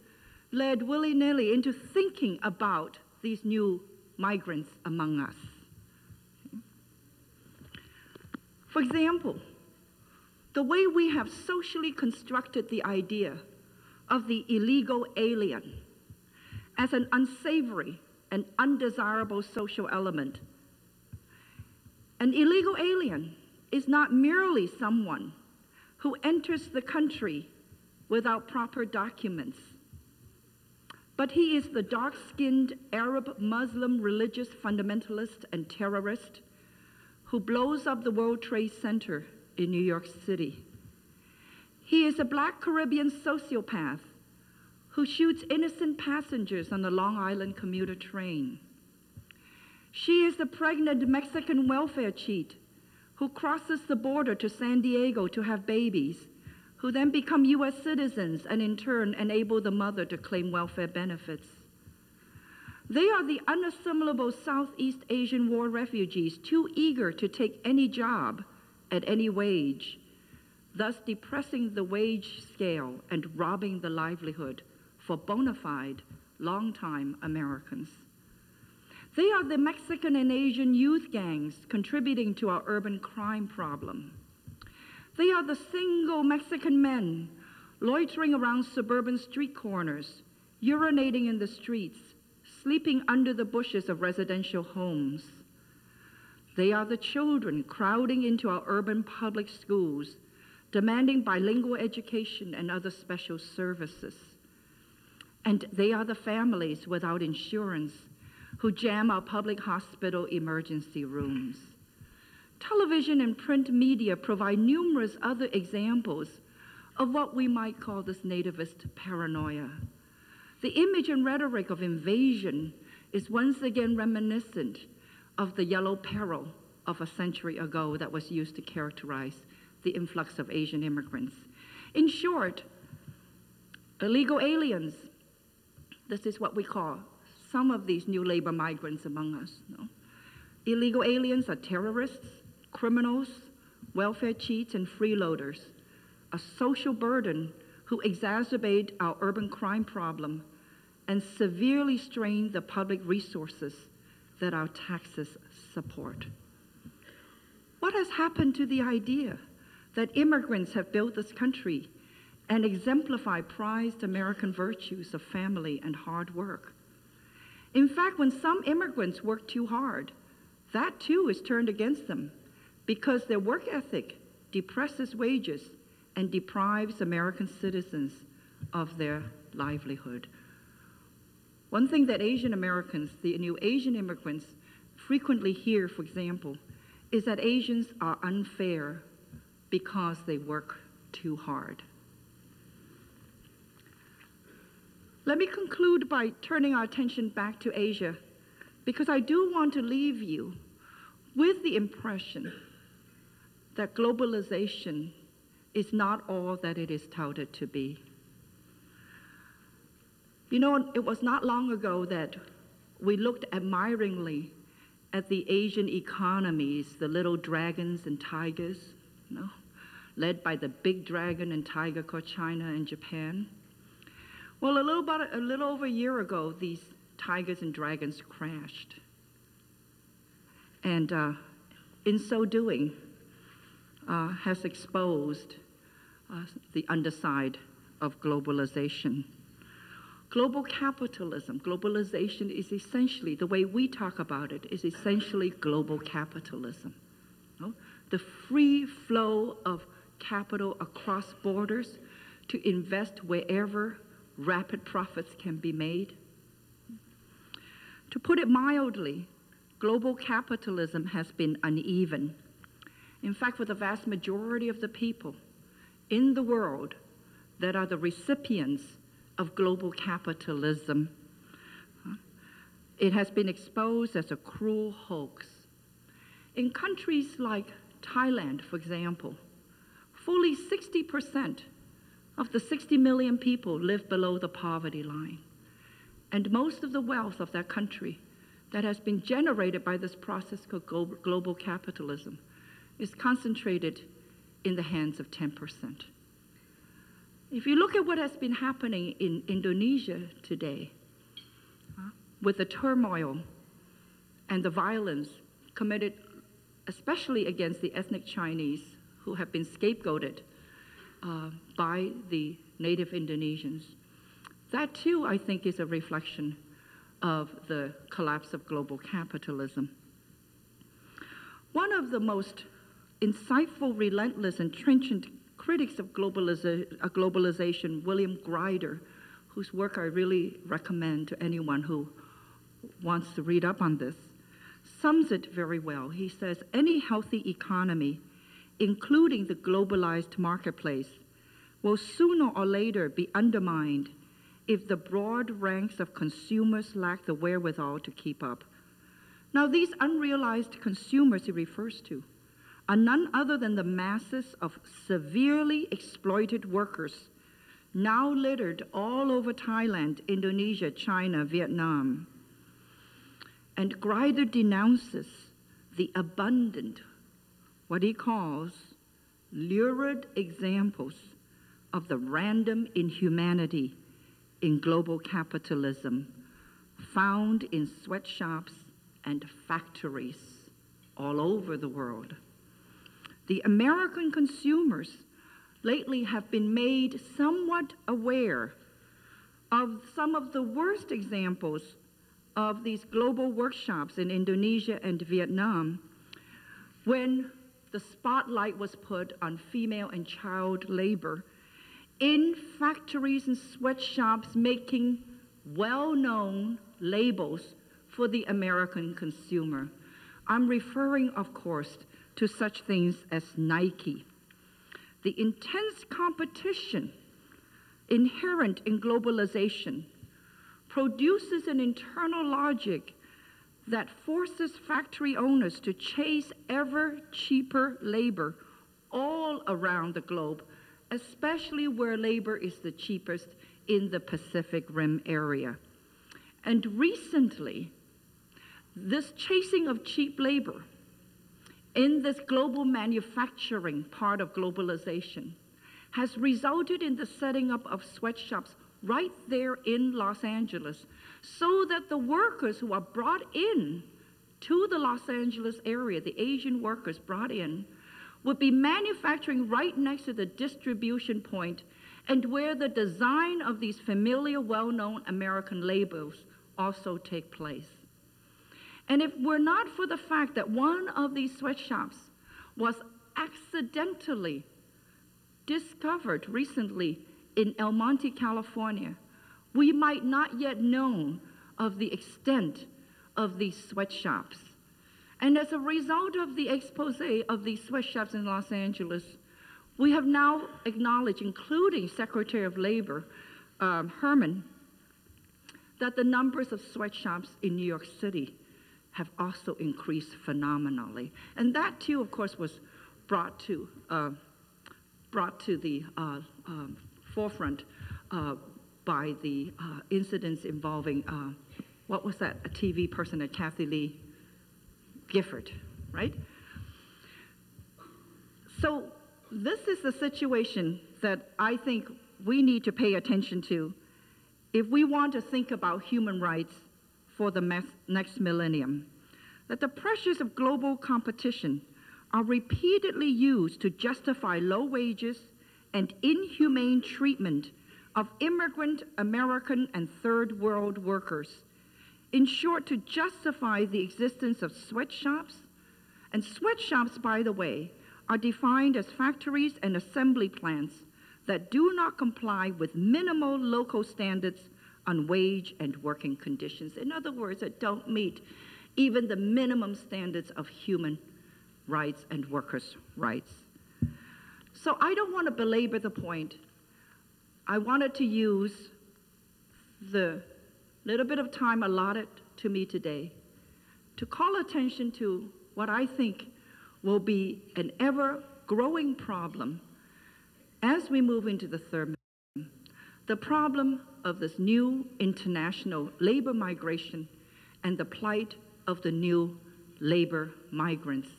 Speaker 5: led willy-nilly into thinking about these new migrants among us. For example, the way we have socially constructed the idea of the illegal alien as an unsavory and undesirable social element. An illegal alien is not merely someone who enters the country without proper documents, but he is the dark-skinned Arab Muslim religious fundamentalist and terrorist who blows up the World Trade Center in New York City. He is a Black Caribbean sociopath who shoots innocent passengers on the Long Island commuter train. She is the pregnant Mexican welfare cheat who crosses the border to San Diego to have babies, who then become U.S. citizens and in turn enable the mother to claim welfare benefits. They are the unassimilable Southeast Asian war refugees too eager to take any job at any wage, thus depressing the wage scale and robbing the livelihood for bona fide, long-time Americans. They are the Mexican and Asian youth gangs contributing to our urban crime problem. They are the single Mexican men loitering around suburban street corners, urinating in the streets, sleeping under the bushes of residential homes. They are the children crowding into our urban public schools, demanding bilingual education and other special services. And they are the families without insurance who jam our public hospital emergency rooms. Television and print media provide numerous other examples of what we might call this nativist paranoia. The image and rhetoric of invasion is once again reminiscent of the yellow peril of a century ago that was used to characterize the influx of Asian immigrants. In short, illegal aliens, this is what we call some of these new labor migrants among us. No? Illegal aliens are terrorists, criminals, welfare cheats, and freeloaders, a social burden who exacerbate our urban crime problem and severely strain the public resources that our taxes support. What has happened to the idea that immigrants have built this country and exemplify prized American virtues of family and hard work? In fact, when some immigrants work too hard, that too is turned against them because their work ethic depresses wages and deprives American citizens of their livelihood. One thing that Asian Americans, the new Asian immigrants, frequently hear, for example, is that Asians are unfair because they work too hard. Let me conclude by turning our attention back to Asia, because I do want to leave you with the impression that globalization is not all that it is touted to be. You know, it was not long ago that we looked admiringly at the Asian economies, the little dragons and tigers, you know, led by the big dragon and tiger called China and Japan. Well, a little over a year ago, these tigers and dragons crashed. And in so doing, has exposed the underside of globalization. Global capitalism, globalization is essentially, the way we talk about it, is essentially global capitalism. You know? The free flow of capital across borders to invest wherever rapid profits can be made. To put it mildly, global capitalism has been uneven. In fact, for the vast majority of the people in the world that are the recipients of global capitalism, it has been exposed as a cruel hoax. In countries like Thailand, for example, fully 60% of the 60 million people live below the poverty line. And most of the wealth of that country that has been generated by this process called global capitalism is concentrated in the hands of 10%. If you look at what has been happening in Indonesia today, with the turmoil and the violence committed especially against the ethnic Chinese who have been scapegoated by the native Indonesians, that too, I think, is a reflection of the collapse of global capitalism. One of the most insightful, relentless, and trenchant critics of globalization, William Greider, whose work I really recommend to anyone who wants to read up on this, sums it very well. He says, any healthy economy, including the globalized marketplace, will sooner or later be undermined if the broad ranks of consumers lack the wherewithal to keep up. Now, these unrealized consumers he refers to are none other than the masses of severely exploited workers now littered all over Thailand, Indonesia, China, Vietnam. And Grider denounces the abundant, what he calls lurid examples of the random inhumanity in global capitalism found in sweatshops and factories all over the world. The American consumers lately have been made somewhat aware of some of the worst examples of these global workshops in Indonesia and Vietnam when the spotlight was put on female and child labor in factories and sweatshops making well-known labels for the American consumer. I'm referring, of course, to such things as Nike. The intense competition inherent in globalization produces an internal logic that forces factory owners to chase ever cheaper labor all around the globe, especially where labor is the cheapest in the Pacific Rim area. And recently, this chasing of cheap labor in this global manufacturing part of globalization has resulted in the setting up of sweatshops right there in Los Angeles, so that the workers who are brought in to the Los Angeles area, the Asian workers brought in, would be manufacturing right next to the distribution point and where the design of these familiar, well-known American labels also take place. And if were not for the fact that one of these sweatshops was accidentally discovered recently in El Monte, California, we might not yet know of the extent of these sweatshops. And as a result of the expose of these sweatshops in Los Angeles, we have now acknowledged, including Secretary of Labor Herman, that the numbers of sweatshops in New York City have also increased phenomenally. And that too, of course, was brought to the forefront by the incidents involving, what was that, a TV person, Kathy Lee Gifford, right? So this is the situation that I think we need to pay attention to if we want to think about human rights for the next millennium. That the pressures of global competition are repeatedly used to justify low wages and inhumane treatment of immigrant American and third world workers. In short, to justify the existence of sweatshops. And sweatshops, by the way, are defined as factories and assembly plants that do not comply with minimal local standards on wage and working conditions. In other words, that don't meet even the minimum standards of human rights and workers' rights. So I don't want to belabor the point. I wanted to use the little bit of time allotted to me today to call attention to what I think will be an ever-growing problem as we move into the third millennium, the problem of this new international labor migration and the plight of the new labor migrants,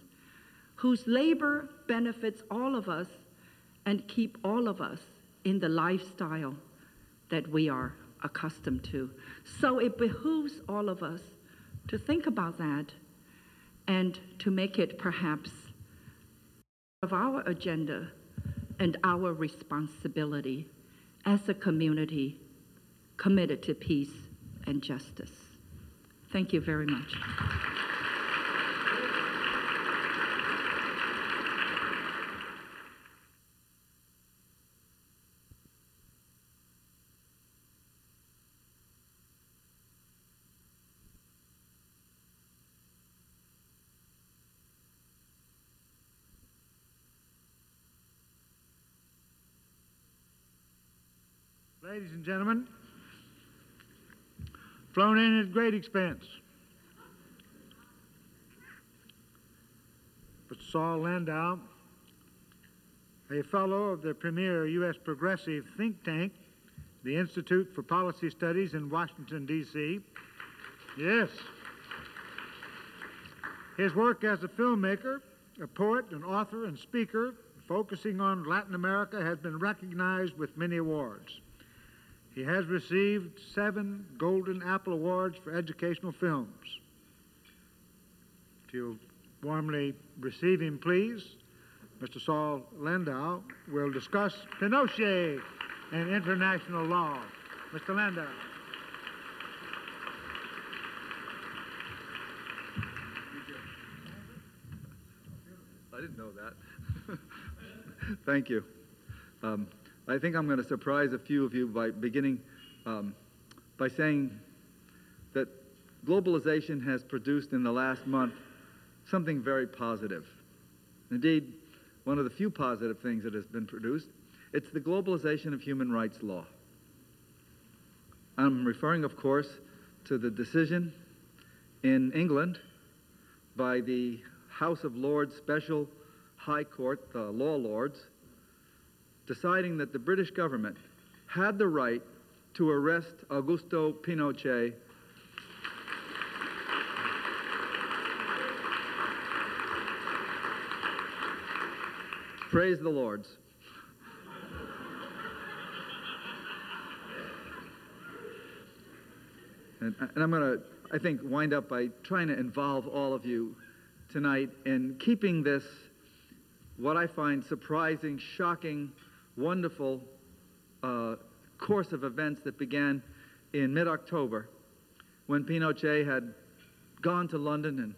Speaker 5: whose labor benefits all of us and keep all of us in the lifestyle that we are accustomed to. So it behooves all of us to think about that and to make it perhaps of our agenda and our responsibility as a community committed to peace and justice. Thank you very much.
Speaker 2: Ladies and gentlemen, flown in at great expense. Mr. Saul Landau, a fellow of the premier U.S. progressive think tank, the Institute for Policy Studies in Washington, D.C. Yes. His work as a filmmaker, a poet, an author, and speaker focusing on Latin America has been recognized with many awards. He has received 7 Golden Apple Awards for educational films. If you'll warmly receive him, please, Mr. Saul Landau will discuss Pinochet and international law. Mr. Landau.
Speaker 6: I didn't know that. Thank you. I think I'm going to surprise a few of you by beginning by saying that globalization has produced in the last month something very positive. Indeed, one of the few positive things that has been produced, it's the globalization of human rights law. I'm referring, of course, to the decision in England by the House of Lords Special High Court, the Law Lords, deciding that the British government had the right to arrest Augusto Pinochet Praise the Lords. And I'm going to, I think, wind up by trying to involve all of you tonight in keeping this, what I find surprising, shocking, wonderful course of events that began in mid-October when Pinochet had gone to London and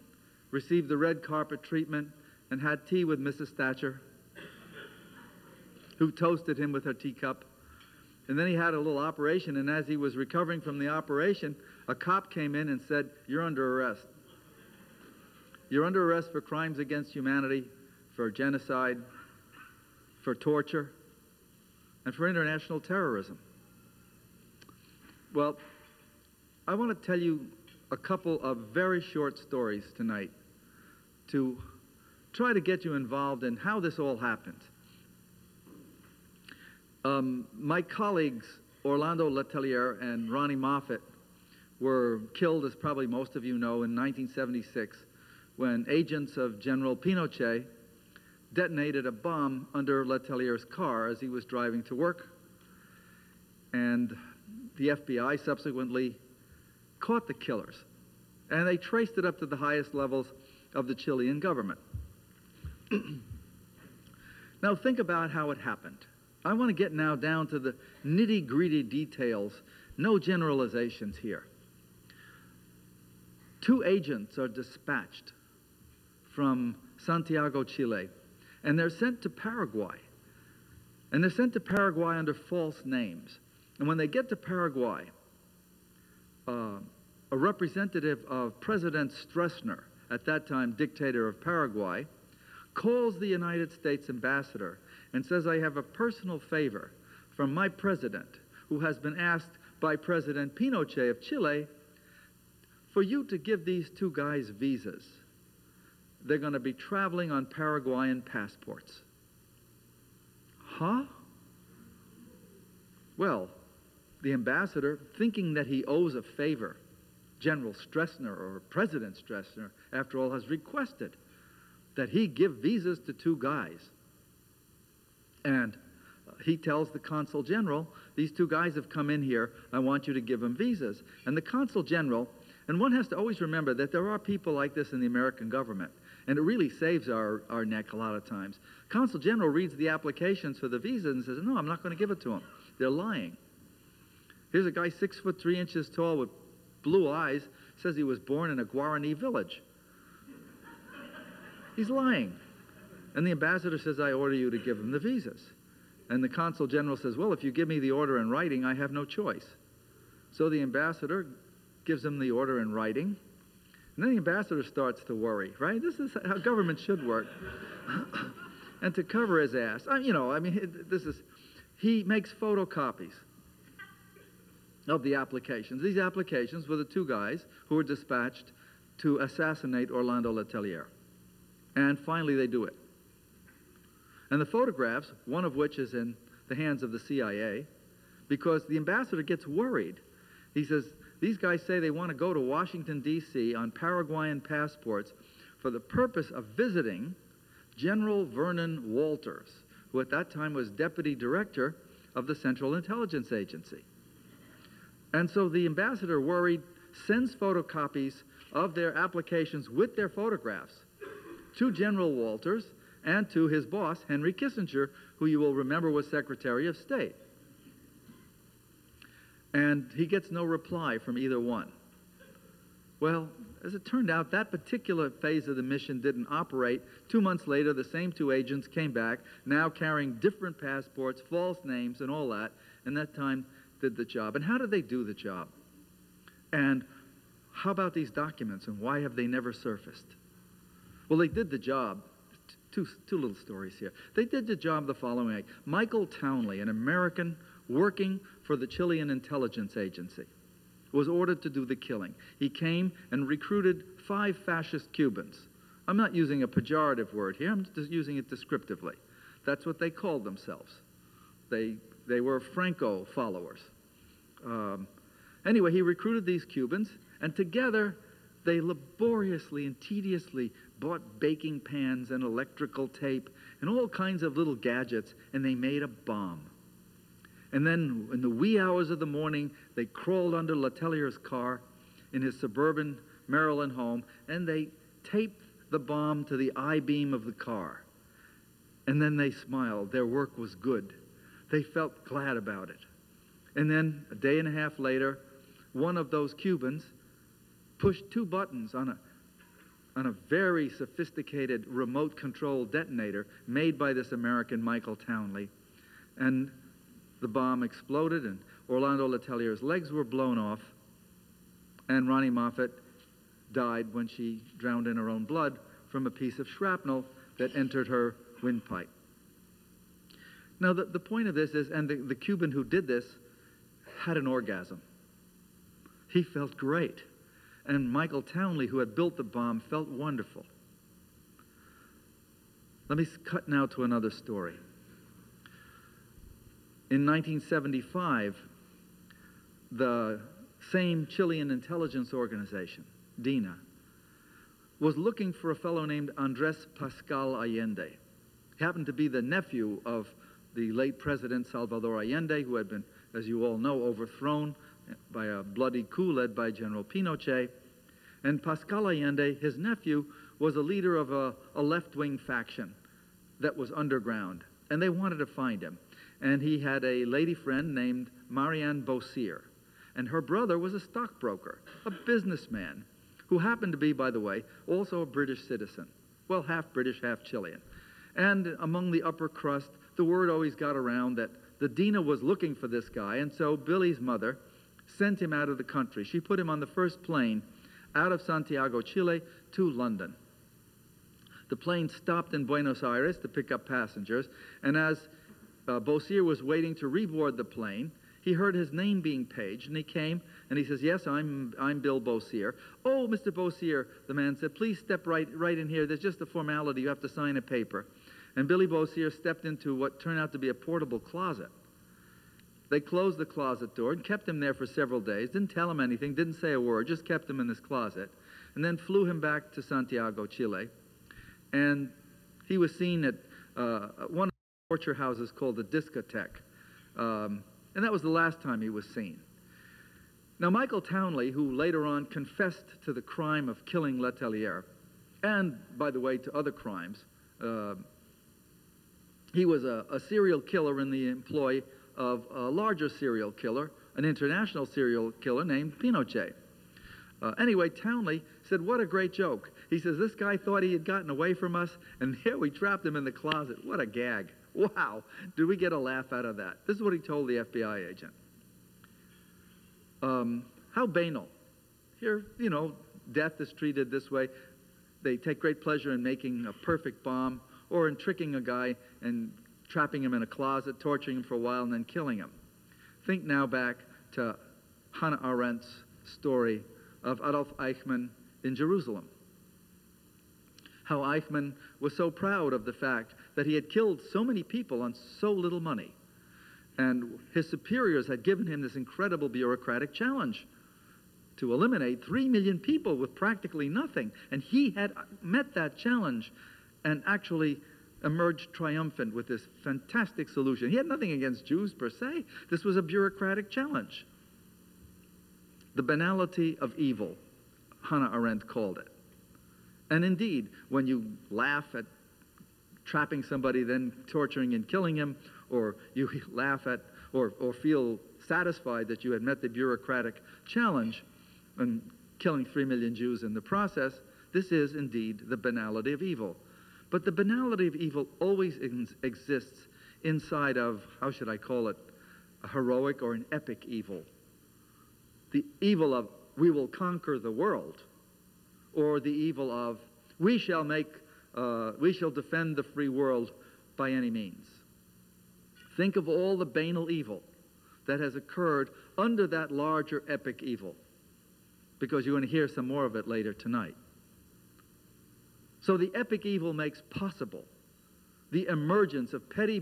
Speaker 6: received the red carpet treatment and had tea with Mrs. Thatcher, who toasted him with her teacup. And then he had a little operation, and as he was recovering from the operation, a cop came in and said, "You're under arrest. You're under arrest for crimes against humanity, for genocide, for torture, and for international terrorism." Well, I want to tell you a couple of very short stories tonight to try to get you involved in how this all happened. My colleagues, Orlando Letelier and Ronnie Moffett, were killed, as probably most of you know, in 1976 when agents of General Pinochet detonated a bomb under Letelier's car as he was driving to work. And the FBI subsequently caught the killers, and they traced it up to the highest levels of the Chilean government. Now think about how it happened. I want to get now down to the nitty-gritty details, no generalizations here. 2 agents are dispatched from Santiago, Chile, and they're sent to Paraguay. And they're sent to Paraguay under false names. And when they get to Paraguay, a representative of President Stroessner, at that time dictator of Paraguay, calls the United States ambassador and says, "I have a personal favor from my president, who has been asked by President Pinochet of Chile for you to give these 2 guys visas. They're going to be traveling on Paraguayan passports." Huh? Well, the ambassador, thinking that he owes a favor, General Stroessner, or President Stroessner, after all, has requested that he give visas to 2 guys. And he tells the consul general, "These 2 guys have come in here, I want you to give them visas." And the consul general, and one has to always remember that there are people like this in the American government, and it really saves our neck a lot of times. Consul general reads the applications for the visa and says, "No, I'm not going to give it to them. They're lying." Here's a guy 6 foot 3 inches tall with blue eyes, says he was born in a Guarani village. He's lying. And the ambassador says, "I order you to give him the visas." And the consul general says, "Well, if you give me the order in writing, I have no choice." So the ambassador gives him the order in writing. And then the ambassador starts to worry, right? This is how government should work. And to cover his ass, he makes photocopies. of the applications. These applications were the two guys who were dispatched to assassinate Orlando Letelier. And finally they do it. And the photographs, one of which is in the hands of the CIA, because the ambassador gets worried. He says, these guys say they want to go to Washington, D.C. on Paraguayan passports for the purpose of visiting General Vernon Walters, who at that time was deputy director of the Central Intelligence Agency. And so the ambassador, worried, sends photocopies of their applications with their photographs to General Walters and to his boss, Henry Kissinger, who you will remember was Secretary of State. And he gets no reply from either one. Well, as it turned out, that particular phase of the mission didn't operate. 2 months later, the same two agents came back, now carrying different passports, false names, and all that, and that time did the job. And how did they do the job? And how about these documents, and why have they never surfaced? Well, they did the job. Two little stories here. They did the job the following way. Michael Townley, an American working for the Chilean Intelligence Agency, was ordered to do the killing. He came and recruited 5 fascist Cubans. I'm not using a pejorative word here, I'm just using it descriptively. That's what they called themselves. They were Franco followers. Anyway, he recruited these Cubans, and together they laboriously and tediously bought baking pans and electrical tape and all kinds of little gadgets, and they made a bomb. And then in the wee hours of the morning, they crawled under Letelier's car in his suburban Maryland home, and they taped the bomb to the I-beam of the car. And then they smiled. Their work was good. They felt glad about it. And then a day and a half later, one of those Cubans pushed 2 buttons on a very sophisticated remote control detonator made by this American Michael Townley. And the bomb exploded, and Orlando Letelier's legs were blown off, and Ronnie Moffett died when she drowned in her own blood from a piece of shrapnel that entered her windpipe. Now, the point of this is, and the Cuban who did this had an orgasm. He felt great. And Michael Townley, who had built the bomb, felt wonderful. Let me cut now to another story. In 1975, the same Chilean intelligence organization, DINA, was looking for a fellow named Andrés Pascal Allende. He happened to be the nephew of the late President Salvador Allende, who had been, as you all know, overthrown by a bloody coup led by General Pinochet. And Pascal Allende, his nephew, was a leader of a left-wing faction that was underground, and they wanted to find him. And he had a lady friend named Marianne Beausire, and her brother was a stockbroker, a businessman, who happened to be, by the way, also a British citizen. Well, half British, half Chilean. And among the upper crust, the word always got around that the DINA was looking for this guy, and so Billy's mother sent him out of the country. She put him on the first plane out of Santiago, Chile, to London. The plane stopped in Buenos Aires to pick up passengers, and as Beausire was waiting to reboard the plane, he heard his name being paged, and he came, and he says, "Yes, I'm Bill Beausire." "Oh, Mr. Beausire," the man said, "please step right in here. There's just a formality. You have to sign a paper." And Billy Beausire stepped into what turned out to be a portable closet. They closed the closet door and kept him there for several days, didn't tell him anything, didn't say a word, just kept him in this closet, and then flew him back to Santiago, Chile. And he was seen at one of the torture houses called the Discotheque. And that was the last time he was seen. Now, Michael Townley, who later on confessed to the crime of killing Letelier, and, by the way, to other crimes, he was a serial killer in the employ of a larger serial killer, an international serial killer named Pinochet. Anyway, Townley said, "What a great joke." He says, "This guy thought he had gotten away from us, and here we trapped him in the closet. What a gag. Wow, did we get a laugh out of that?" This is what he told the FBI agent. How banal. Here, you know, death is treated this way. They take great pleasure in making a perfect bomb or in tricking a guy and trapping him in a closet, torturing him for a while, and then killing him. Think now back to Hannah Arendt's story of Adolf Eichmann in Jerusalem. How Eichmann was so proud of the fact that he had killed so many people on so little money. And his superiors had given him this incredible bureaucratic challenge to eliminate 3 million people with practically nothing. And he had met that challenge and actually emerged triumphant with this fantastic solution. He had nothing against Jews per se. This was a bureaucratic challenge. The banality of evil, Hannah Arendt called it. And indeed, when you laugh at trapping somebody, then torturing and killing him, or you laugh at or feel satisfied that you had met the bureaucratic challenge and killing 3 million Jews in the process, this is indeed the banality of evil. But the banality of evil always exists inside of, how should I call it, a heroic or an epic evil. The evil of, we will conquer the world, or the evil of, we shall defend the free world by any means. Think of all the banal evil that has occurred under that larger epic evil, because you're going to hear some more of it later tonight. So the epic evil makes possible the emergence of petty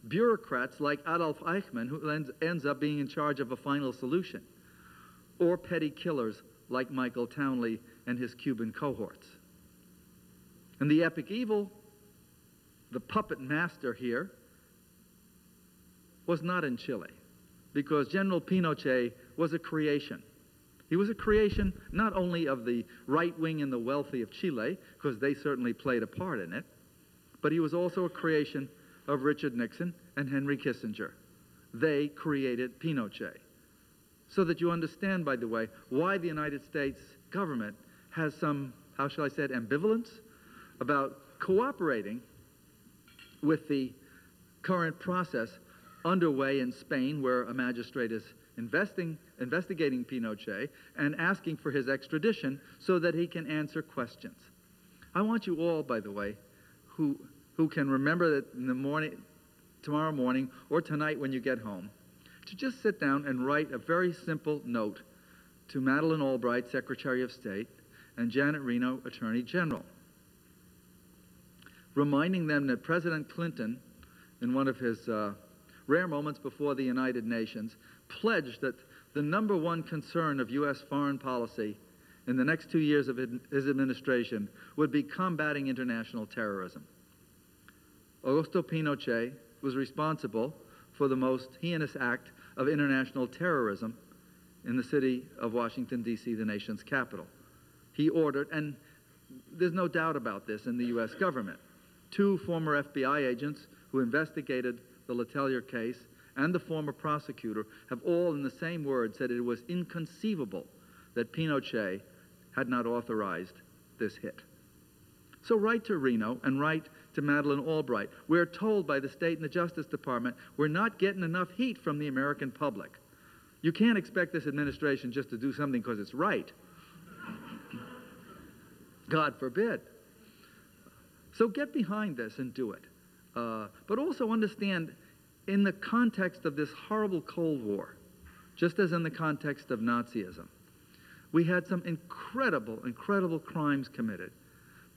Speaker 6: bureaucrats like Adolf Eichmann, who ends up being in charge of a final solution, or petty killers like Michael Townley and his Cuban cohorts. And the epic evil, the puppet master here, was not in Chile, because General Pinochet was a creation. He was a creation not only of the right wing and the wealthy of Chile, because they certainly played a part in it, but he was also a creation of Richard Nixon and Henry Kissinger. They created Pinochet. So that you understand, by the way, why the United States government has some, how shall I say it, ambivalence about cooperating with the current process underway in Spain, where a magistrate is investigating Pinochet and asking for his extradition so that he can answer questions. I want you all, by the way, who can remember that in the morning, tomorrow morning, or tonight when you get home, to just sit down and write a very simple note to Madeleine Albright, Secretary of State, and Janet Reno, Attorney General, reminding them that President Clinton, in one of his rare moments before the United Nations, pledged that the number one concern of U.S. foreign policy in the next 2 years of his administration would be combating international terrorism. Augusto Pinochet was responsible for the most heinous act of international terrorism in the city of Washington, D.C., the nation's capital. He ordered, and there's no doubt about this in the U.S. government, 2 former FBI agents who investigated the Letelier case and the former prosecutor have all in the same words said it was inconceivable that Pinochet had not authorized this hit. So write to Reno and write to Madeleine Albright. We're told by the State and the Justice Department we're not getting enough heat from the American public. You can't expect this administration just to do something because it's right. God forbid. So get behind this and do it. But also understand, in the context of this horrible Cold War, just as in the context of Nazism, we had some incredible, incredible crimes committed.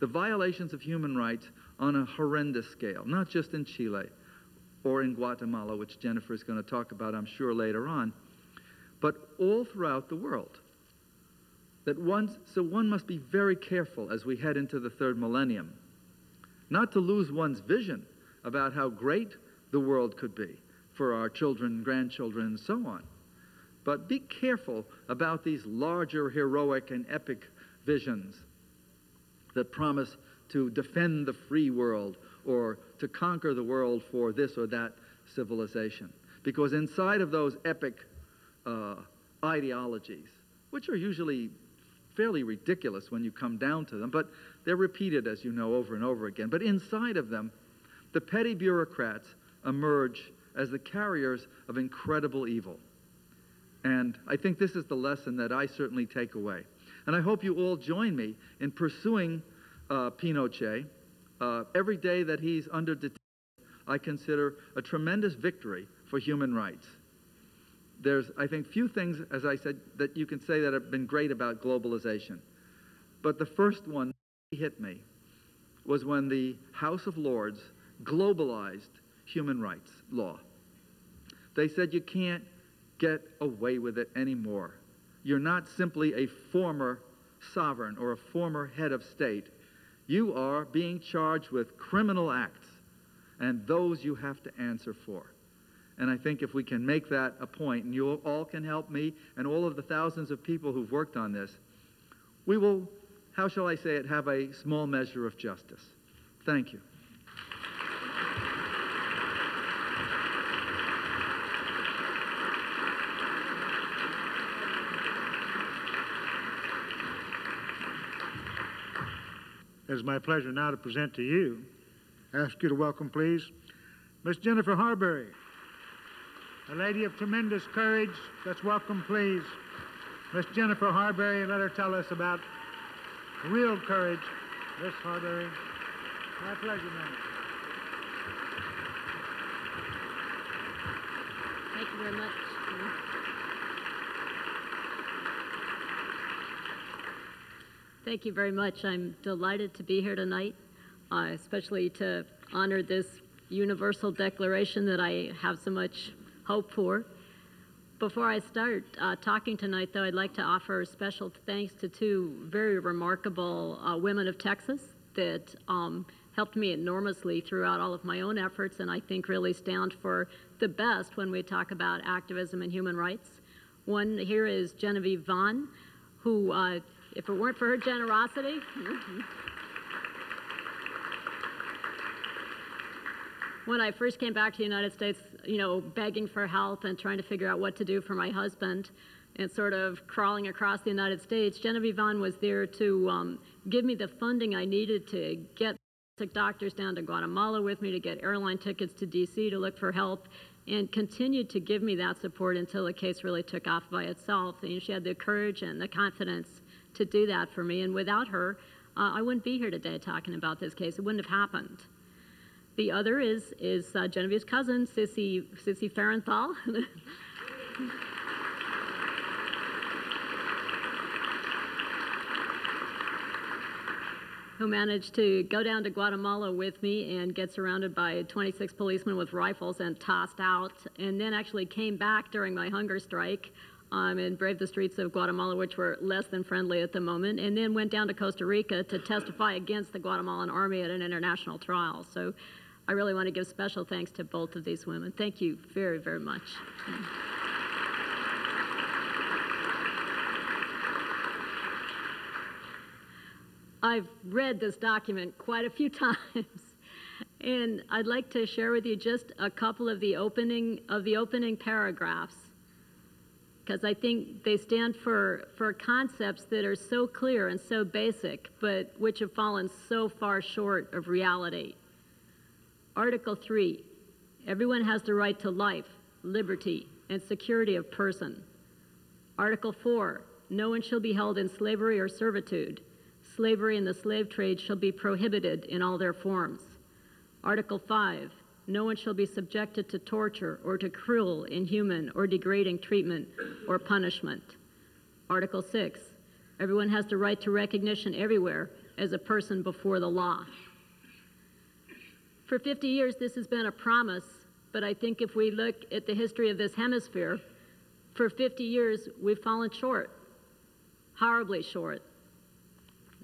Speaker 6: The violations of human rights on a horrendous scale, not just in Chile or in Guatemala, which Jennifer is going to talk about, I'm sure, later on, but all throughout the world. So one must be very careful as we head into the third millennium, not to lose one's vision about how great the world could be for our children, grandchildren, and so on. But be careful about these larger heroic and epic visions that promise to defend the free world or to conquer the world for this or that civilization. Because inside of those epic ideologies, which are usually fairly ridiculous when you come down to them, but they're repeated, as you know, over and over again. But inside of them, the petty bureaucrats emerge as the carriers of incredible evil. And I think this is the lesson that I certainly take away. And I hope you all join me in pursuing Pinochet. Every day that he's under detention, I consider a tremendous victory for human rights. there's, I think, few things, as I said, that you can say that have been great about globalization. But the first one that hit me was when the House of Lords globalized human rights law. They said you can't get away with it anymore. You're not simply a former sovereign or a former head of state. You are being charged with criminal acts, and those you have to answer for. And I think if we can make that a point, and you all can help me and all of the thousands of people who've worked on this, we will, how shall I say it, have a small measure of justice. Thank you.
Speaker 2: It is my pleasure now to present to you, ask you to welcome, please, Miss Jennifer Harbury, a lady of tremendous courage. Let's welcome, please, Miss Jennifer Harbury, and let her tell us about real courage. Miss Harbury. My pleasure, ma'am.
Speaker 7: Thank you very much. Thank you very much. I'm delighted to be here tonight, especially to honor this universal declaration that I have so much hope for. Before I start talking tonight, though, I'd like to offer special thanks to two very remarkable women of Texas that helped me enormously throughout all of my own efforts, and I think really stand for the best when we talk about activism and human rights. One here is Genevieve Vaughn, who, if it weren't for her generosity, when I first came back to the United States, you know, begging for help and trying to figure out what to do for my husband and sort of crawling across the United States, Genevieve Vaughn was there to give me the funding I needed to get doctors down to Guatemala with me, to get airline tickets to D.C. to look for help, and continued to give me that support until the case really took off by itself. And she had the courage and the confidence to do that for me, and without her, I wouldn't be here today talking about this case. It wouldn't have happened. The other is Genevieve's cousin, Sissy Farenthold. Who managed to go down to Guatemala with me and get surrounded by 26 policemen with rifles and tossed out, and then actually came back during my hunger strike and braved the streets of Guatemala, which were less than friendly at the moment, and then went down to Costa Rica to testify against the Guatemalan army at an international trial. So I really want to give special thanks to both of these women. Thank you very, very much. I've read this document quite a few times, and I'd like to share with you just a couple of the opening paragraphs, because I think they stand for concepts that are so clear and so basic, but which have fallen so far short of reality. Article 3, everyone has the right to life, liberty, and security of person. Article 4, no one shall be held in slavery or servitude. Slavery and the slave trade shall be prohibited in all their forms. Article 5, no one shall be subjected to torture or to cruel, inhuman, or degrading treatment or punishment. Article 6, everyone has the right to recognition everywhere as a person before the law. For 50 years, this has been a promise, but I think if we look at the history of this hemisphere, for 50 years, we've fallen short, horribly short.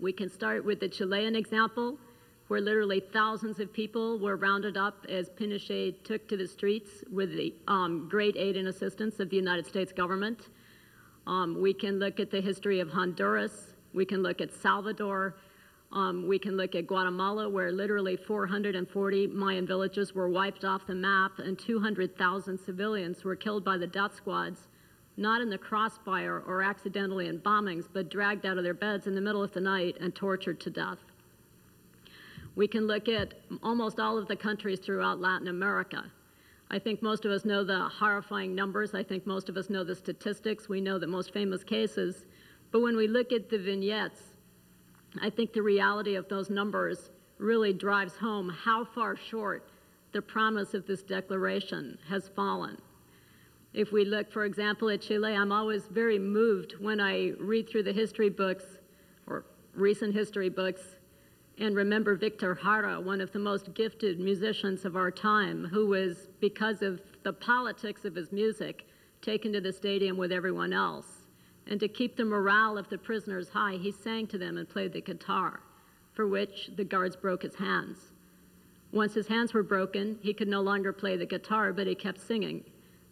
Speaker 7: We can start with the Chilean example, where literally thousands of people were rounded up as Pinochet took to the streets with the great aid and assistance of the United States government. We can look at the history of Honduras. We can look at Salvador. We can look at Guatemala, where literally 440 Mayan villages were wiped off the map and 200,000 civilians were killed by the death squads, not in the crossfire or accidentally in bombings, but dragged out of their beds in the middle of the night and tortured to death. We can look at almost all of the countries throughout Latin America. I think most of us know the horrifying numbers. I think most of us know the statistics. We know the most famous cases. But when we look at the vignettes, I think the reality of those numbers really drives home how far short the promise of this declaration has fallen. If we look, for example, at Chile, I'm always very moved when I read through the history books or recent history books and remember Victor Jara, one of the most gifted musicians of our time, who was, because of the politics of his music, taken to the stadium with everyone else. And to keep the morale of the prisoners high, he sang to them and played the guitar, for which the guards broke his hands. Once his hands were broken, he could no longer play the guitar, but he kept singing,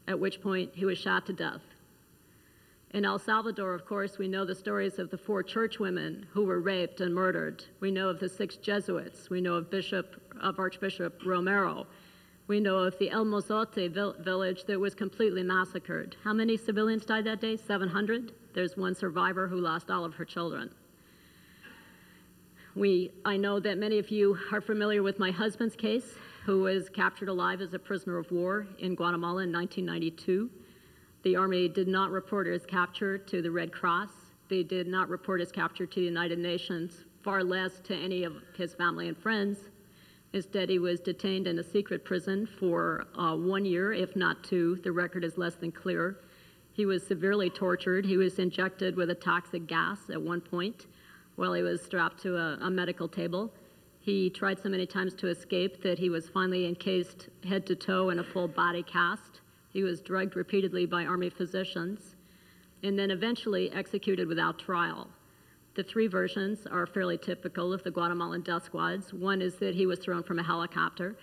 Speaker 7: at which point he was shot to death. In El Salvador, of course, we know the stories of the 4 churchwomen who were raped and murdered. We know of the 6 Jesuits. We know of Archbishop Romero. We know of the El Mozote village that was completely massacred. How many civilians died that day? 700? There's one survivor who lost all of her children. I know that many of you are familiar with my husband's case, who was captured alive as a prisoner of war in Guatemala in 1992. The Army did not report his capture to the Red Cross. They did not report his capture to the United Nations, far less to any of his family and friends. Instead, he was detained in a secret prison for 1 year, if not 2. The record is less than clear. He was severely tortured. He was injected with a toxic gas at one point while he was strapped to a medical table. He tried so many times to escape that he was finally encased head to toe in a full body cast. He was drugged repeatedly by Army physicians and then eventually executed without trial. The 3 versions are fairly typical of the Guatemalan death squads. One is that he was thrown from a helicopter.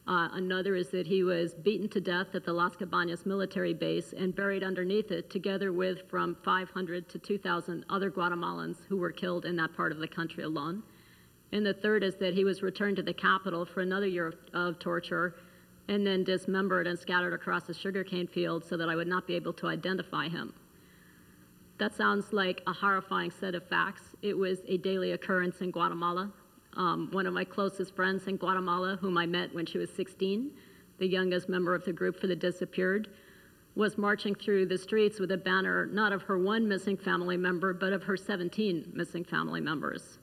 Speaker 7: Another is that he was beaten to death at the Las Cabañas military base and buried underneath it, together with from 500 to 2,000 other Guatemalans who were killed in that part of the country alone. And the third is that he was returned to the capital for another year of torture and then dismembered and scattered across the sugarcane fields so that I would not be able to identify him. That sounds like a horrifying set of facts. It was a daily occurrence in Guatemala. One of my closest friends in Guatemala, whom I met when she was 16, the youngest member of the group for the disappeared, was marching through the streets with a banner not of her 1 missing family member, but of her 17 missing family members.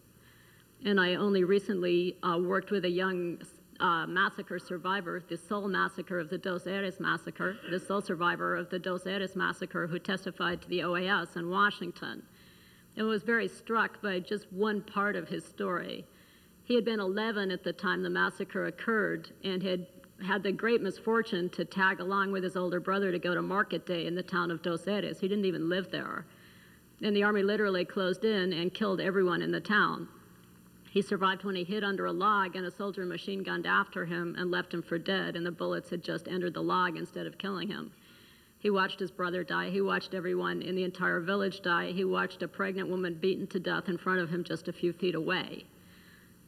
Speaker 7: And I only recently worked with a young massacre survivor, the sole massacre of the Dos Eres massacre, the sole survivor of the Dos Eres massacre, who testified to the OAS in Washington, and was very struck by just one part of his story. He had been 11 at the time the massacre occurred and had the great misfortune to tag along with his older brother to go to market day in the town of Dos Eres. He didn't even live there. And the Army literally closed in and killed everyone in the town. He survived when he hid under a log and a soldier machine-gunned after him and left him for dead, and the bullets had just entered the log instead of killing him. He watched his brother die. He watched everyone in the entire village die. He watched a pregnant woman beaten to death in front of him just a few feet away.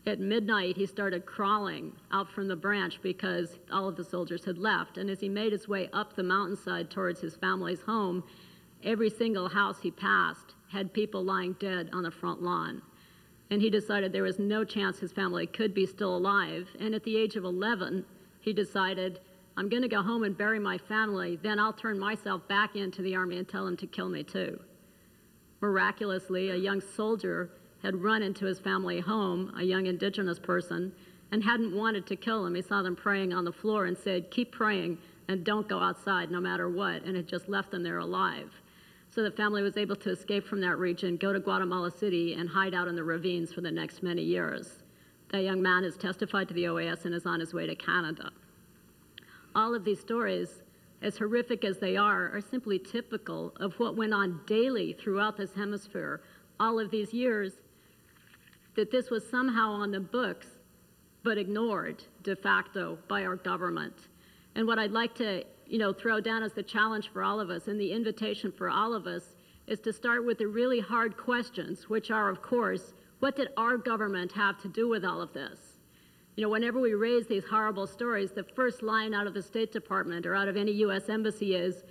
Speaker 7: At midnight, he started crawling out from the branch because all of the soldiers had left, and as he made his way up the mountainside towards his family's home, every single house he passed had people lying dead on the front lawn. And he decided there was no chance his family could be still alive. And at the age of 11, he decided, I'm going to go home and bury my family, then I'll turn myself back into the Army and tell them to kill me too. Miraculously, a young soldier had run into his family home, a young indigenous person, and hadn't wanted to kill him. He saw them praying on the floor and said, keep praying and don't go outside no matter what, and had just left them there alive. So the family was able to escape from that region, go to Guatemala City, and hide out in the ravines for the next many years. That young man has testified to the OAS and is on his way to Canada. All of these stories, as horrific as they are simply typical of what went on daily throughout this hemisphere all of these years, that this was somehow on the books, but ignored de facto by our government. And what I'd like to throw down as the challenge for all of us and the invitation for all of us is to start with the really hard questions, which are, of course, what did our government have to do with all of this? Whenever we raise these horrible stories, the first line out of the State Department or out of any U.S. embassy is,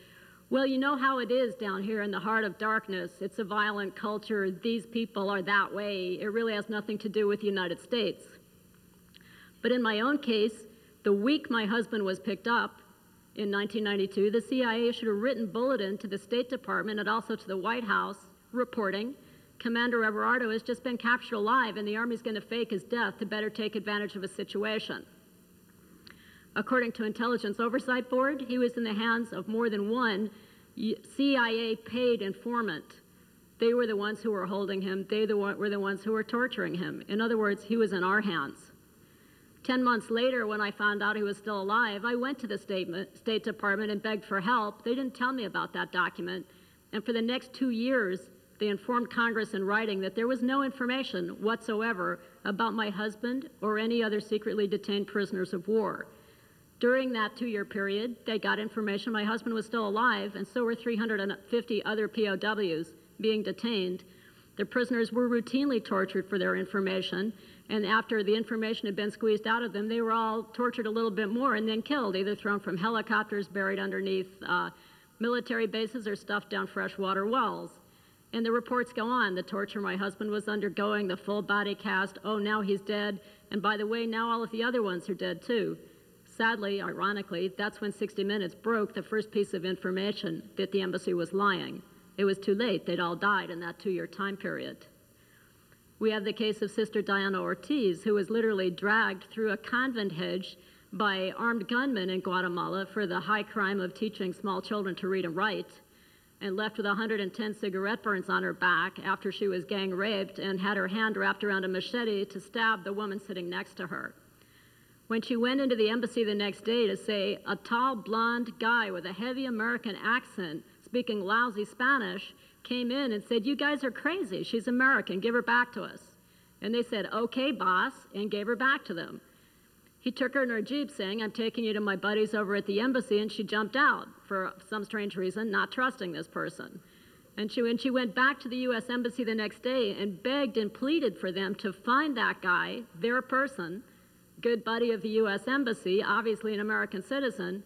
Speaker 7: well, you know how it is down here in the heart of darkness. It's a violent culture. These people are that way. It really has nothing to do with the United States. But in my own case, the week my husband was picked up, in 1992, the CIA issued a written bulletin to the State Department and also to the White House reporting, Commander Everardo has just been captured alive and the Army's going to fake his death to better take advantage of a situation. According to Intelligence Oversight Board, he was in the hands of more than one CIA paid informant. They were the ones who were holding him. They were the ones who were torturing him. In other words, he was in our hands. 10 months later, when I found out he was still alive, I went to the State Department and begged for help. They didn't tell me about that document. And for the next 2 years, they informed Congress in writing that there was no information whatsoever about my husband or any other secretly detained prisoners of war. During that 2-year period, they got information my husband was still alive, and so were 350 other POWs being detained. The prisoners were routinely tortured for their information, and after the information had been squeezed out of them, they were all tortured a little bit more and then killed, either thrown from helicopters, buried underneath military bases, or stuffed down freshwater wells. And the reports go on. The torture my husband was undergoing, the full body cast, oh, now he's dead, and by the way, now all of the other ones are dead too. Sadly, ironically, that's when 60 Minutes broke the first piece of information that the embassy was lying. It was too late. They'd all died in that 2-year time period. We have the case of Sister Diana Ortiz, who was literally dragged through a convent hedge by armed gunmen in Guatemala for the high crime of teaching small children to read and write, and left with 110 cigarette burns on her back after she was gang raped and had her hand wrapped around a machete to stab the woman sitting next to her. When she went into the embassy the next day to say a tall, blonde guy with a heavy American accent speaking lousy Spanish came in and said, "You guys are crazy. She's American. Give her back to us." And they said, "Okay, boss," and gave her back to them. He took her in her Jeep saying, "I'm taking you to my buddies over at the embassy," and she jumped out for some strange reason, not trusting this person. And when she went back to the U.S. Embassy the next day and begged and pleaded for them to find that guy, their person, good buddy of the U.S. Embassy, obviously an American citizen,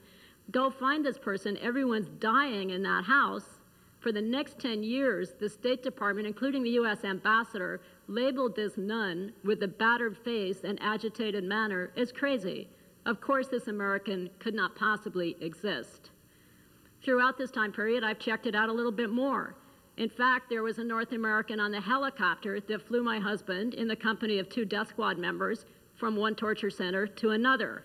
Speaker 7: go find this person. Everyone's dying in that house. For the next 10 years, the State Department, including the U.S. ambassador, labeled this nun with a battered face and agitated manner as crazy. Of course, this American could not possibly exist. Throughout this time period, I've checked it out a little bit more. In fact, there was a North American on the helicopter that flew my husband in the company of 2 death squad members from one torture center to another.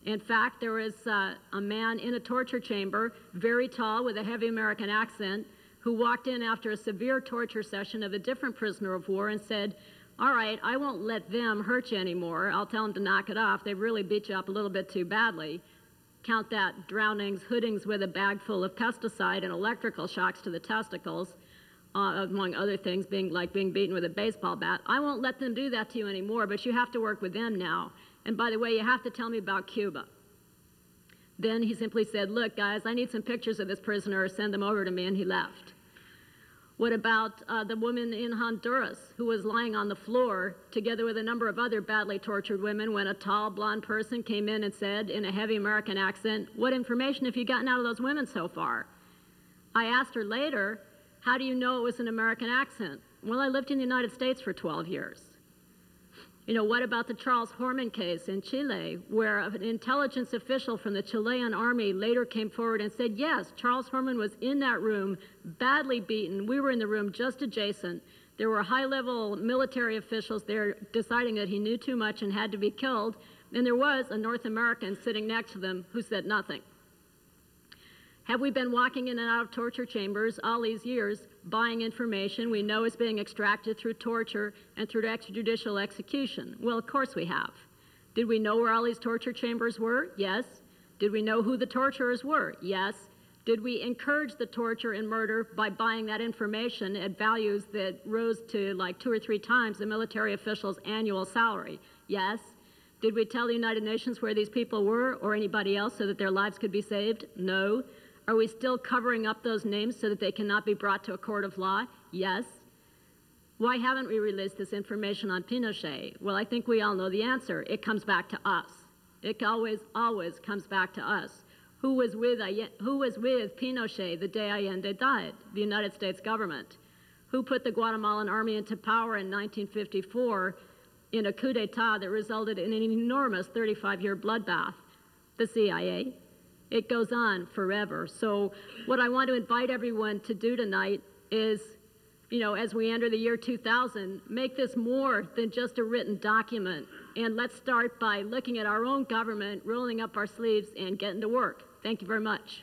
Speaker 7: In fact, there was a man in a torture chamber, very tall with a heavy American accent, who walked in after a severe torture session of a different prisoner of war and said, "All right, I won't let them hurt you anymore. I'll tell them to knock it off. They've really beat you up a little bit too badly." Count that: drownings, hoodings with a bag full of pesticide, and electrical shocks to the testicles, among other things, being beaten with a baseball bat. "I won't let them do that to you anymore, but you have to work with them now. And by the way, you have to tell me about Cuba." Then he simply said, "Look, guys, I need some pictures of this prisoner. Send them over to me," and he left. What about the woman in Honduras who was lying on the floor together with a number of other badly tortured women when a tall, blonde person came in and said in a heavy American accent, "What information have you gotten out of those women so far?" I asked her later, "How do you know it was an American accent?" "Well, I lived in the United States for 12 years. You know, what about the Charles Horman case in Chile, where an intelligence official from the Chilean army later came forward and said, yes, Charles Horman was in that room, badly beaten. We were in the room just adjacent. There were high-level military officials there deciding that he knew too much and had to be killed, and there was a North American sitting next to them who said nothing. Have we been walking in and out of torture chambers all these years, buying information we know is being extracted through torture and through extrajudicial execution? Well, of course we have. Did we know where all these torture chambers were? Yes. Did we know who the torturers were? Yes. Did we encourage the torture and murder by buying that information at values that rose to like 2 or 3 times the military official's annual salary? Yes. Did we tell the United Nations where these people were or anybody else so that their lives could be saved? No. Are we still covering up those names so that they cannot be brought to a court of law? Yes. Why haven't we released this information on Pinochet? Well, I think we all know the answer. It comes back to us. It always comes back to us. Who was with Pinochet the day Allende died? The United States government. Who put the Guatemalan army into power in 1954 in a coup d'etat that resulted in an enormous 35-year bloodbath? The CIA. It goes on forever. So what I want to invite everyone to do tonight is, you know, as we enter the year 2000, make this more than just a written document. And let's start by looking at our own government, rolling up our sleeves, and getting to work. Thank you very much.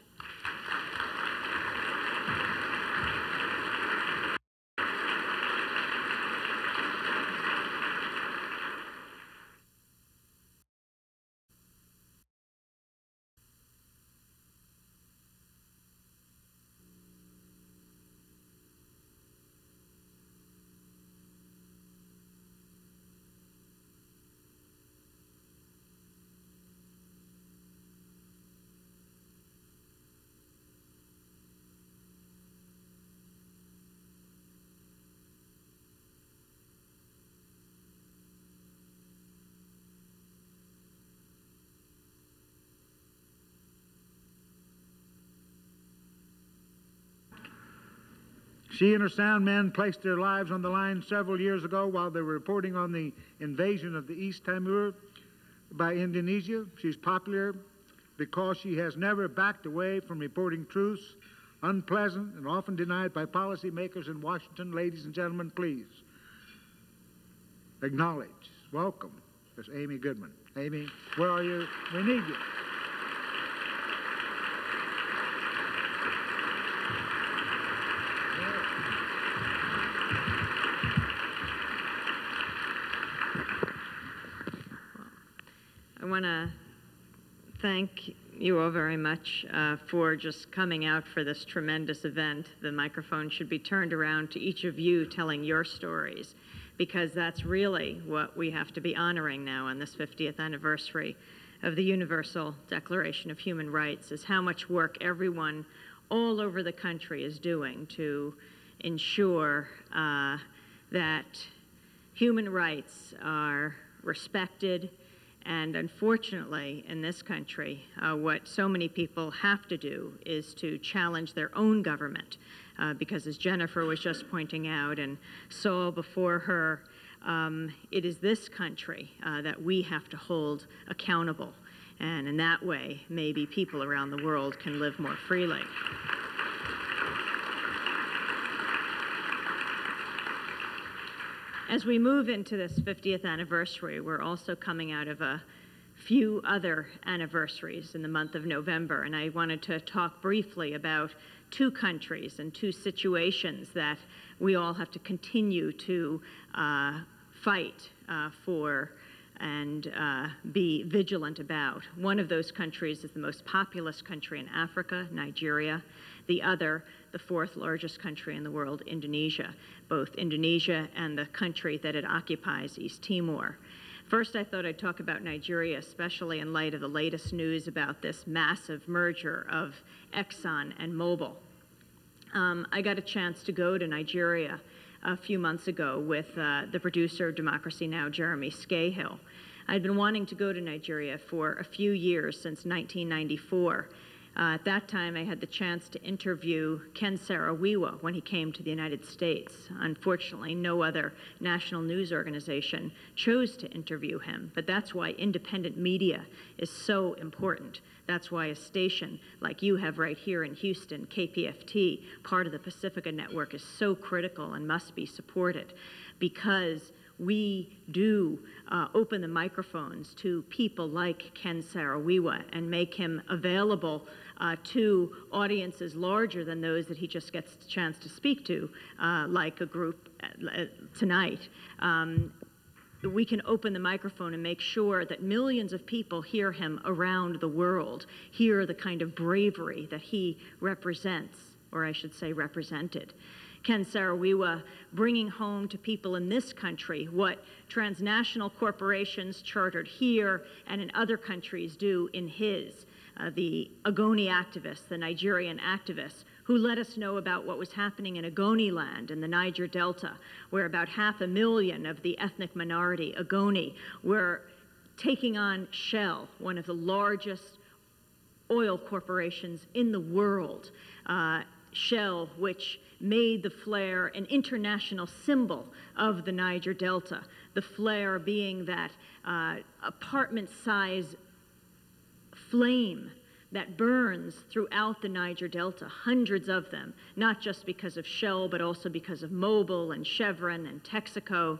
Speaker 2: She and her sound men placed their lives on the line several years ago while they were reporting on the invasion of the East Timor by Indonesia. She's popular because she has never backed away from reporting truths, unpleasant and often denied by policymakers in Washington. Ladies and gentlemen, please acknowledge, welcome, Miss Amy Goodman. Amy, where are you? We need you.
Speaker 8: I want to thank you all very much for just coming out for this tremendous event. The microphone should be turned around to each of you telling your stories, because that's really what we have to be honoring now on this 50th anniversary of the Universal Declaration of Human Rights, is how much work everyone all over the country is doing to ensure that human rights are respected. And unfortunately, in this country, what so many people have to do is to challenge their own government, because as Jennifer was just pointing out, and Saul before her, it is this country that we have to hold accountable. And in that way, maybe people around the world can live more freely. As we move into this 50th anniversary, we're also coming out of a few other anniversaries in the month of November, and I wanted to talk briefly about two countries and two situations that we all have to continue to fight for and be vigilant about. One of those countries is the most populous country in Africa, Nigeria. The other, the fourth largest country in the world, Indonesia, both Indonesia and the country that it occupies, East Timor. First, I thought I'd talk about Nigeria, especially in light of the latest news about this massive merger of Exxon and Mobil. I got a chance to go to Nigeria a few months ago with the producer of Democracy Now!, Jeremy Scahill. I'd been wanting to go to Nigeria for a few years, since 1994. At that time, I had the chance to interview Ken Saro-Wiwa when he came to the United States. Unfortunately, no other national news organization chose to interview him, but that's why independent media is so important. That's why a station like you have right here in Houston, KPFT, part of the Pacifica Network, is so critical and must be supported, because we do open the microphones to people like Ken Saro-Wiwa and make him available to audiences larger than those that he just gets the chance to speak to, like a group tonight. We can open the microphone and make sure that millions of people hear him around the world, hear the kind of bravery that he represents, or I should say represented. Ken Saro-Wiwa bringing home to people in this country what transnational corporations chartered here and in other countries do in his. The Ogoni activists, the Nigerian activists, who let us know about what was happening in Ogoni land in the Niger Delta, where about 500,000 of the ethnic minority Ogoni were taking on Shell, one of the largest oil corporations in the world. Shell, which made the flare an international symbol of the Niger Delta, the flare being that apartment-size flame that burns throughout the Niger Delta, hundreds of them, not just because of Shell, but also because of Mobil and Chevron and Texaco.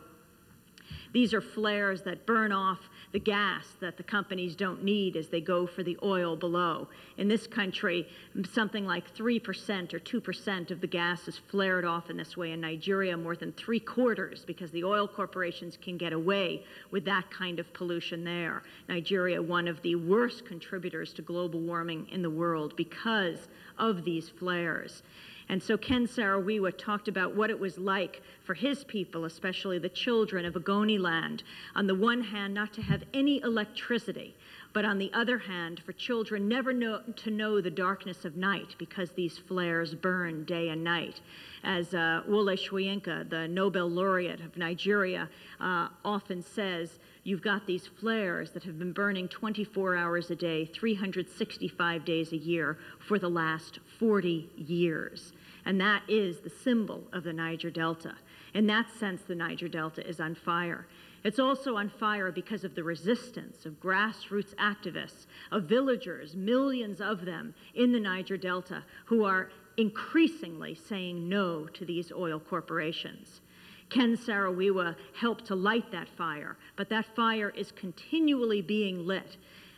Speaker 8: These are flares that burn off the gas that the companies don't need as they go for the oil below. In this country, something like 3% or 2% of the gas is flared off in this way. In Nigeria, more than 3/4, because the oil corporations can get away with that kind of pollution there. Nigeria, one of the worst contributors to global warming in the world because of these flares. And so Ken Saro-Wiwa talked about what it was like for his people, especially the children of Ogoniland, on the one hand, not to have any electricity, but on the other hand, for children never to know the darkness of night because these flares burn day and night. As Wole Soyinka, the Nobel laureate of Nigeria, often says, you've got these flares that have been burning 24 hours a day, 365 days a year for the last 40 years. And that is the symbol of the Niger Delta. In that sense, the Niger Delta is on fire. It's also on fire because of the resistance of grassroots activists, of villagers, millions of them in the Niger Delta, who are increasingly saying no to these oil corporations. Ken Saro-Wiwa helped to light that fire, but that fire is continually being lit.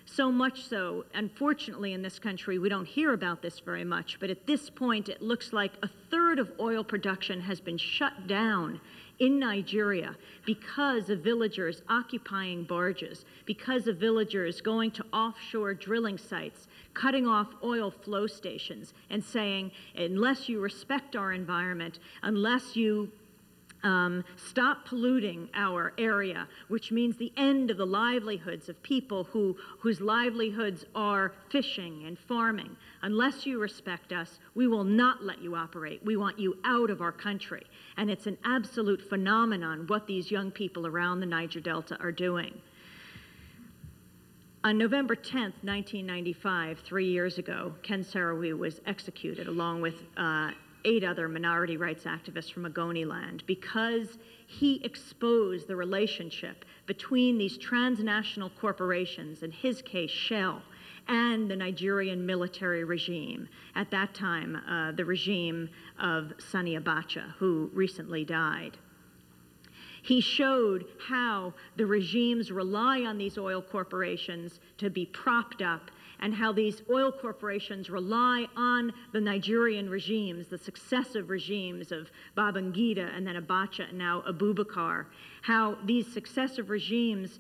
Speaker 8: So much so, unfortunately, in this country, we don't hear about this very much, but at this point, it looks like a third of oil production has been shut down in Nigeria because of villagers occupying barges, because of villagers going to offshore drilling sites, cutting off oil flow stations, and saying, unless you respect our environment, unless you stop polluting our area, which means the end of the livelihoods of people whose livelihoods are fishing and farming. Unless you respect us, we will not let you operate. We want you out of our country. And it's an absolute phenomenon what these young people around the Niger Delta are doing. On November 10th, 1995, 3 years ago, Ken Saro-Wiwa was executed along with 8 other minority rights activists from Ogoniland because he exposed the relationship between these transnational corporations, in his case Shell, and the Nigerian military regime, at that time the regime of Sani Abacha, who recently died. He showed how the regimes rely on these oil corporations to be propped up, and how these oil corporations rely on the Nigerian regimes, the successive regimes of Babangida and then Abacha and now Abubakar, how these successive regimes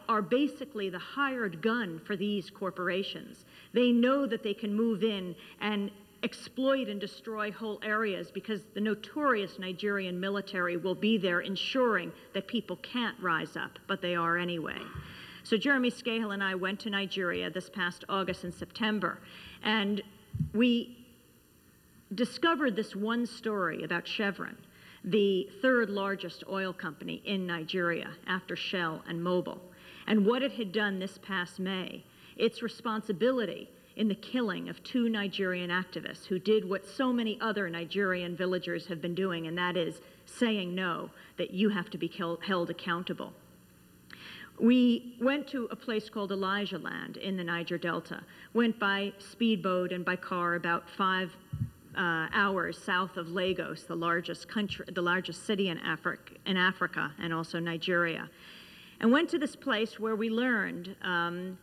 Speaker 8: are basically the hired gun for these corporations. They know that they can move in and exploit and destroy whole areas because the notorious Nigerian military will be there ensuring that people can't rise up, but they are anyway. So Jeremy Scahill and I went to Nigeria this past August and September, and we discovered this one story about Chevron, the 3rd largest oil company in Nigeria after Shell and Mobil, and what it had done this past May, its responsibility in the killing of 2 Nigerian activists who did what so many other Nigerian villagers have been doing, and that is saying no, that you have to be held accountable. We went to a place called Elijah Land in the Niger Delta, went by speedboat and by car about 5 hours south of Lagos, the largest city in Africa, and also Nigeria. And went to this place where we learned,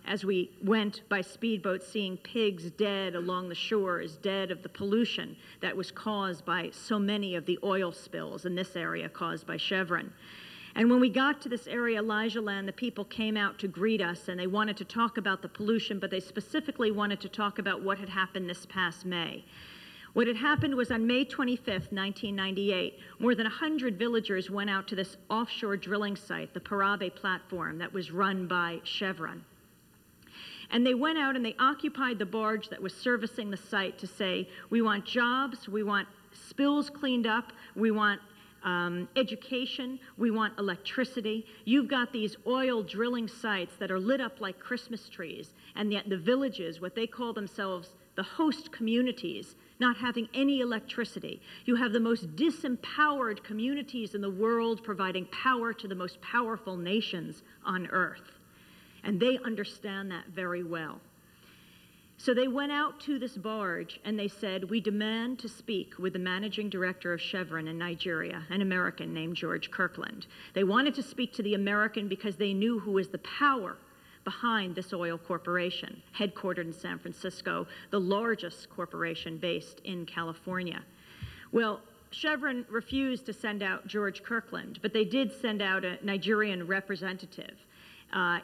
Speaker 8: as we went by speedboat, seeing pigs dead along the shores, dead of the pollution that was caused by so many of the oil spills in this area caused by Chevron. And when we got to this area, Elijah Land, the people came out to greet us, and they wanted to talk about the pollution, but they specifically wanted to talk about what had happened this past May. What had happened was on May 25th, 1998, more than 100 villagers went out to this offshore drilling site, the Parabe platform that was run by Chevron. And they went out and they occupied the barge that was servicing the site to say, we want jobs, we want spills cleaned up, we want education, we want electricity. You've got these oil drilling sites that are lit up like Christmas trees, and yet the villages, what they call themselves the host communities, not having any electricity. You have the most disempowered communities in the world providing power to the most powerful nations on earth. And they understand that very well. So they went out to this barge and they said, "We demand to speak with the managing director of Chevron in Nigeria, an American named George Kirkland." They wanted to speak to the American because they knew who was the power behind this oil corporation, headquartered in San Francisco, the largest corporation based in California. Well, Chevron refused to send out George Kirkland, but they did send out a Nigerian representative.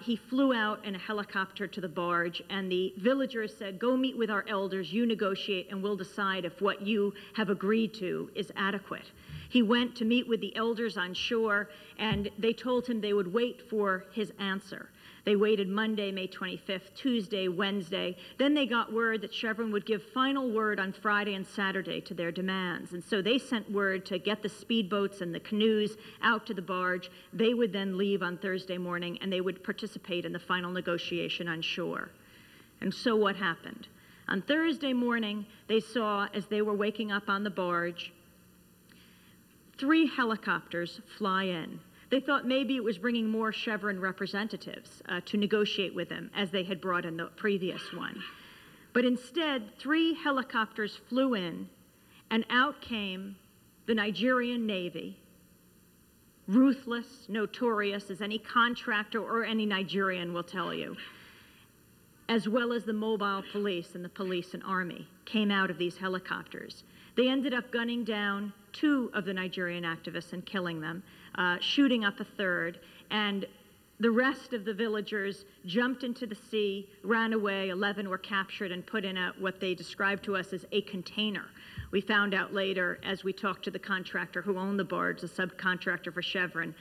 Speaker 8: He flew out in a helicopter to the barge, and the villagers said, "Go meet with our elders, you negotiate, and we'll decide if what you have agreed to is adequate." He went to meet with the elders on shore, and they told him they would wait for his answer. They waited Monday, May 25th, Tuesday, Wednesday. Then they got word that Chevron would give final word on Friday and Saturday to their demands. And so they sent word to get the speedboats and the canoes out to the barge. They would then leave on Thursday morning, and they would participate in the final negotiation on shore. And so what happened? On Thursday morning, they saw, as they were waking up on the barge, 3 helicopters fly in. They thought maybe it was bringing more Chevron representatives to negotiate with them, as they had brought in the previous one. But instead, 3 helicopters flew in, and out came the Nigerian Navy, ruthless, notorious, as any contractor or any Nigerian will tell you, as well as the mobile police and the police and army came out of these helicopters. They ended up gunning down 2 of the Nigerian activists and killing them, shooting up a 3rd, and the rest of the villagers jumped into the sea, ran away. 11 were captured and put in what they described to us as a container. We found out later, as we talked to the contractor who owned the barge, the subcontractor for Chevron,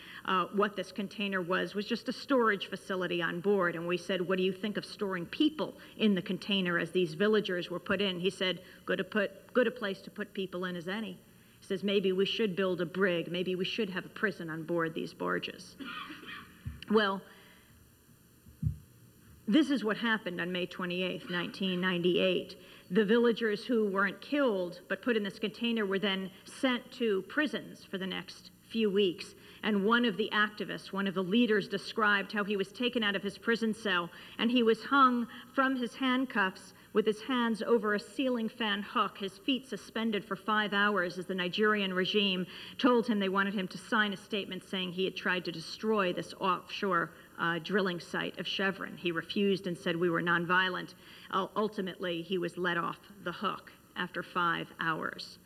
Speaker 8: what this container was just a storage facility on board. And we said, "What do you think of storing people in the container as these villagers were put in?" He said, good a place to put people in as any. He says, "Maybe we should build a brig. Maybe we should have a prison on board these barges." Well, this is what happened on May 28th, 1998. The villagers who weren't killed but put in this container were then sent to prisons for the next few weeks. And one of the activists, one of the leaders, described how he was taken out of his prison cell and he was hung from his handcuffs with his hands over a ceiling fan hook, his feet suspended for 5 hours as the Nigerian regime told him they wanted him to sign a statement saying he had tried to destroy this offshore drilling site of Chevron. He refused and said we were nonviolent. Ultimately, he was let off the hook after 5 hours.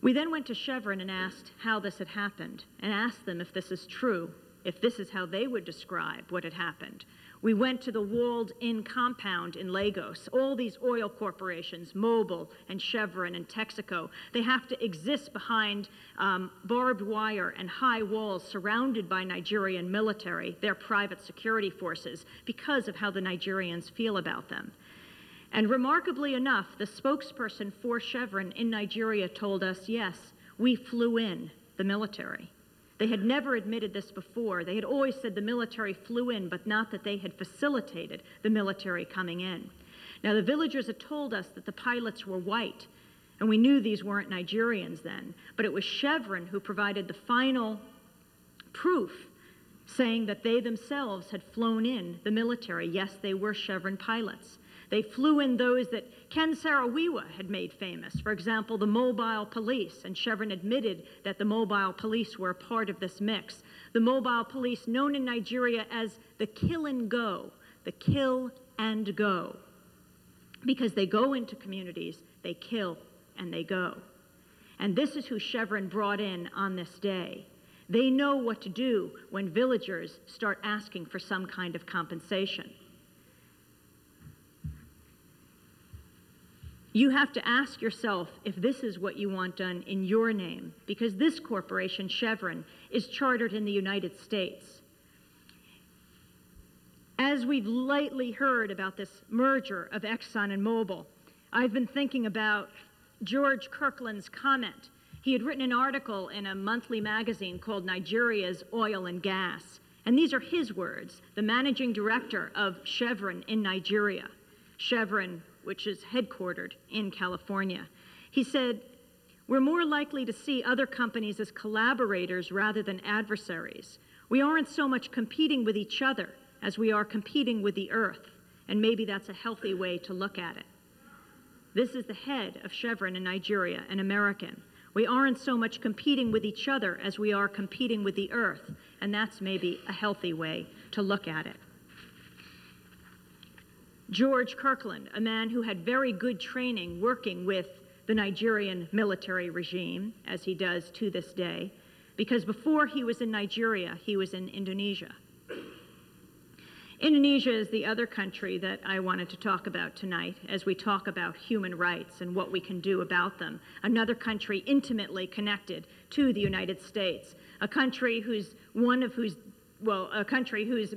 Speaker 8: We then went to Chevron and asked how this had happened, and asked them if this is true, if this is how they would describe what had happened. We went to the walled-in compound in Lagos. All these oil corporations, Mobil and Chevron and Texaco, they have to exist behind barbed wire and high walls surrounded by Nigerian military, their private security forces, because of how the Nigerians feel about them. And remarkably enough, the spokesperson for Chevron in Nigeria told us, yes, we flew in the military. They had never admitted this before. They had always said the military flew in, but not that they had facilitated the military coming in. Now, the villagers had told us that the pilots were white, and we knew these weren't Nigerians then, but it was Chevron who provided the final proof, saying that they themselves had flown in the military. Yes, they were Chevron pilots. They flew in those that Ken Saro-Wiwa had made famous. For example, the mobile police, and Chevron admitted that the mobile police were a part of this mix. The mobile police, known in Nigeria as the kill and go, because they go into communities, they kill, and they go. And this is who Chevron brought in on this day. They know what to do when villagers start asking for some kind of compensation. You have to ask yourself if this is what you want done in your name, because this corporation, Chevron, is chartered in the United States. As we've lately heard about this merger of Exxon and Mobil, I've been thinking about George Kirkland's comment. He had written an article in a monthly magazine called Nigeria's Oil and Gas, and these are his words, the managing director of Chevron in Nigeria. Chevron, which is headquartered in California. He said, "We're more likely to see other companies as collaborators rather than adversaries. We aren't so much competing with each other as we are competing with the earth. and maybe that's a healthy way to look at it. This is the head of Chevron in Nigeria, an American. We aren't so much competing with each other as we are competing with the earth, and that's maybe a healthy way to look at it. George Kirkland, a man who had very good training working with the Nigerian military regime, as he does to this day, because before he was in Nigeria, he was in Indonesia. Indonesia is the other country that I wanted to talk about tonight as we talk about human rights and what we can do about them. Another country intimately connected to the United States, a country whose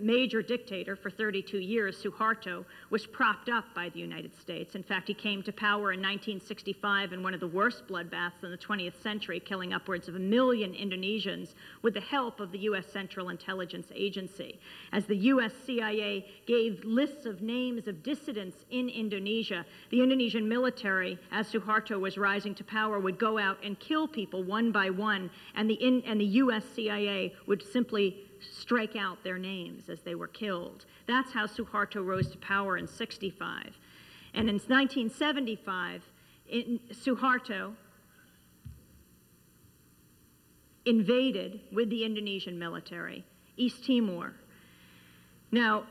Speaker 8: major dictator for 32 years, Suharto, was propped up by the United States. In fact, he came to power in 1965 in one of the worst bloodbaths in the 20th century, killing upwards of 1 million Indonesians with the help of the U.S. Central Intelligence Agency. As the U.S. CIA gave lists of names of dissidents in Indonesia, the Indonesian military, as Suharto was rising to power, would go out and kill people one by one, and the U.S. CIA would simply strike out their names as they were killed. That's how Suharto rose to power in 65. And in 1975, Suharto invaded with the Indonesian military East Timor. Now,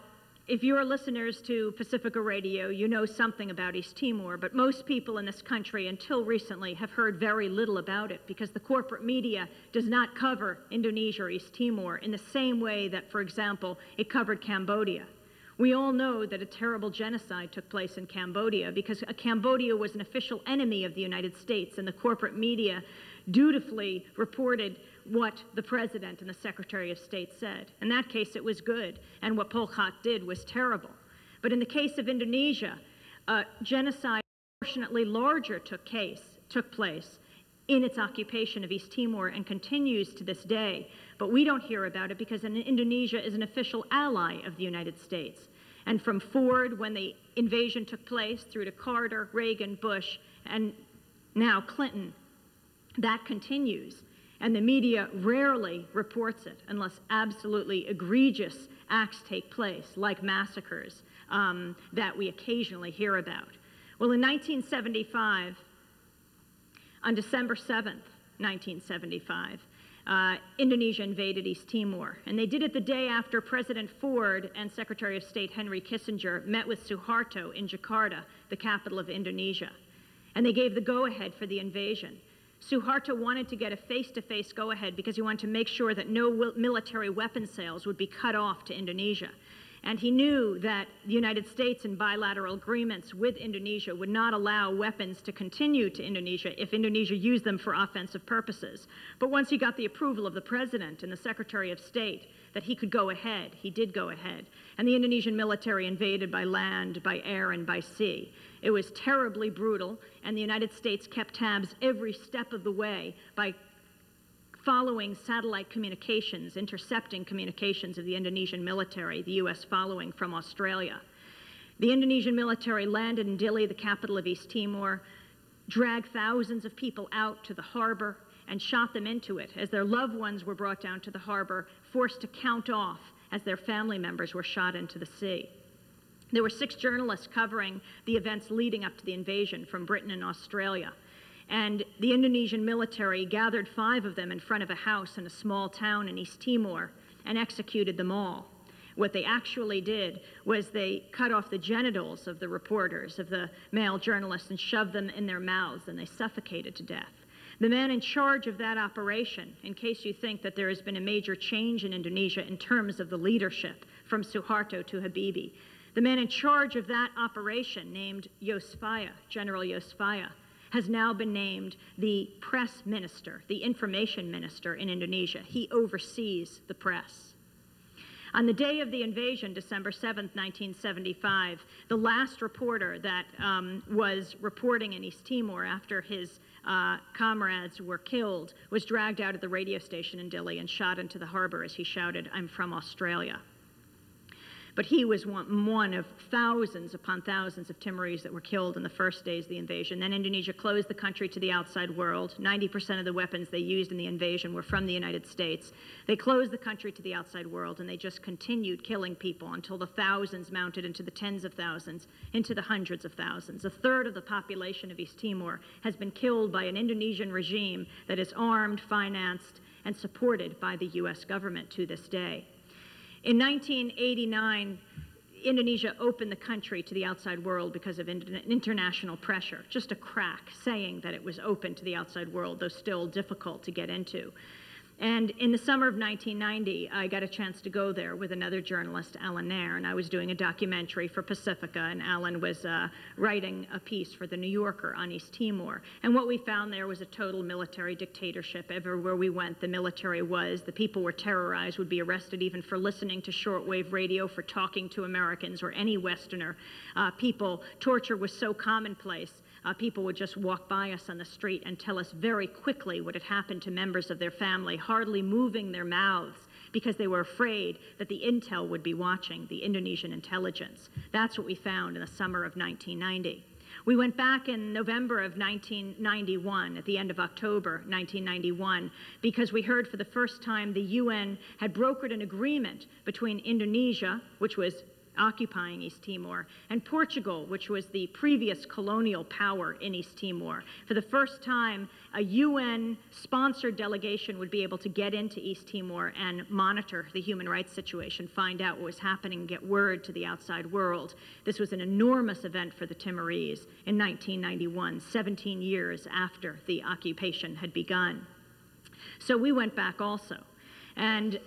Speaker 8: if you're listeners to Pacifica Radio, you know something about East Timor, but most people in this country until recently have heard very little about it because the corporate media does not cover Indonesia or East Timor in the same way that, for example, it covered Cambodia. We all know that a terrible genocide took place in Cambodia because Cambodia was an official enemy of the United States, and the corporate media dutifully reported what the President and the Secretary of State said. In that case, it was good, and what Pol Pot did was terrible. But in the case of Indonesia, genocide proportionately larger took place in its occupation of East Timor and continues to this day. But we don't hear about it because Indonesia is an official ally of the United States. And from Ford, when the invasion took place, through to Carter, Reagan, Bush, and now Clinton, that continues. And the media rarely reports it unless absolutely egregious acts take place, like massacres that we occasionally hear about. Well, in 1975, on December 7th, 1975, Indonesia invaded East Timor. And they did it the day after President Ford and Secretary of State Henry Kissinger met with Suharto in Jakarta, the capital of Indonesia. And they gave the go-ahead for the invasion. Suharto wanted to get a face-to-face go-ahead because he wanted to make sure that no military weapon sales would be cut off to Indonesia. And he knew that the United States in bilateral agreements with Indonesia would not allow weapons to continue to Indonesia if Indonesia used them for offensive purposes. But once he got the approval of the President and the Secretary of State that he could go ahead, he did go ahead. And the Indonesian military invaded by land, by air, and by sea. It was terribly brutal, and the United States kept tabs every step of the way by following satellite communications, intercepting communications of the Indonesian military, the U.S. following from Australia. The Indonesian military landed in Dili, the capital of East Timor, dragged thousands of people out to the harbor and shot them into it as their loved ones were brought down to the harbor, forced to count off as their family members were shot into the sea. There were 6 journalists covering the events leading up to the invasion from Britain and Australia. And the Indonesian military gathered 5 of them in front of a house in a small town in East Timor and executed them all. What they actually did was they cut off the genitals of the reporters, of the male journalists, and shoved them in their mouths, and they suffocated to death. The man in charge of that operation, in case you think that there has been a major change in Indonesia in terms of the leadership from Suharto to Habibie, the man in charge of that operation, named Yusfaya, General Yusfaya, has now been named the press minister, the information minister in Indonesia. He oversees the press. On the day of the invasion, December 7th, 1975, the last reporter that was reporting in East Timor after his comrades were killed was dragged out of the radio station in Dili and shot into the harbor as he shouted, "I'm from Australia." But he was one of thousands upon thousands of Timorese that were killed in the first days of the invasion. Then Indonesia closed the country to the outside world. 90% of the weapons they used in the invasion were from the United States. They closed the country to the outside world, and they just continued killing people until the thousands mounted into the tens of thousands, into the hundreds of thousands. A third of the population of East Timor has been killed by an Indonesian regime that is armed, financed, and supported by the U.S. government to this day. In 1989, Indonesia opened the country to the outside world because of international pressure, just a crack saying that it was open to the outside world, though still difficult to get into. And in the summer of 1990, I got a chance to go there with another journalist, Alan Nair, and I was doing a documentary for Pacifica, and Alan was writing a piece for The New Yorker on East Timor. And what we found there was a total military dictatorship. Everywhere we went, the military was. The people were terrorized, would be arrested even for listening to shortwave radio, for talking to Americans or any Westerner. Torture was so commonplace. People would just walk by us on the street and tell us very quickly what had happened to members of their family, hardly moving their mouths because they were afraid that the intel would be watching, the Indonesian intelligence. That's what we found in the summer of 1990. We went back in November of 1991, at the end of October 1991, because we heard for the first time the UN had brokered an agreement between Indonesia, which was occupying East Timor, and Portugal, which was the previous colonial power in East Timor. For the first time, a UN-sponsored delegation would be able to get into East Timor and monitor the human rights situation, find out what was happening, get word to the outside world. This was an enormous event for the Timorese in 1991, 17 years after the occupation had begun. So we went back also. And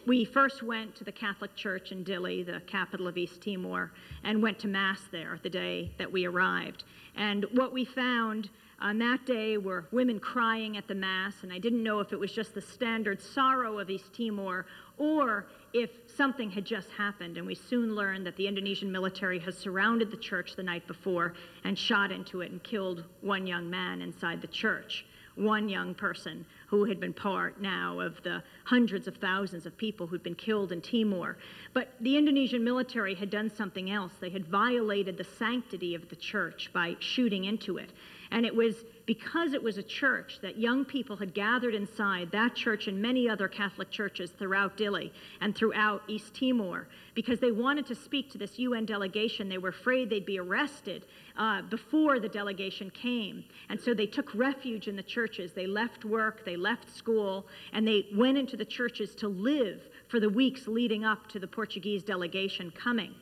Speaker 8: we first went to the Catholic Church in Dili, the capital of East Timor, and went to Mass there the day that we arrived. And what we found on that day were women crying at the Mass, and I didn't know if it was just the standard sorrow of East Timor or if something had just happened. And we soon learned that the Indonesian military has surrounded the church the night before and shot into it and killed one young man inside the church. One young person who had been part now of the hundreds of thousands of people who'd been killed in Timor. But the Indonesian military had done something else. They had violated the sanctity of the church by shooting into it. And it was because it was a church that young people had gathered inside that church and many other Catholic churches throughout Dili and throughout East Timor, because they wanted to speak to this UN delegation. They were afraid they'd be arrested before the delegation came. And so they took refuge in the churches. They left work, they left school, and they went into the churches to live for the weeks leading up to the Portuguese delegation coming.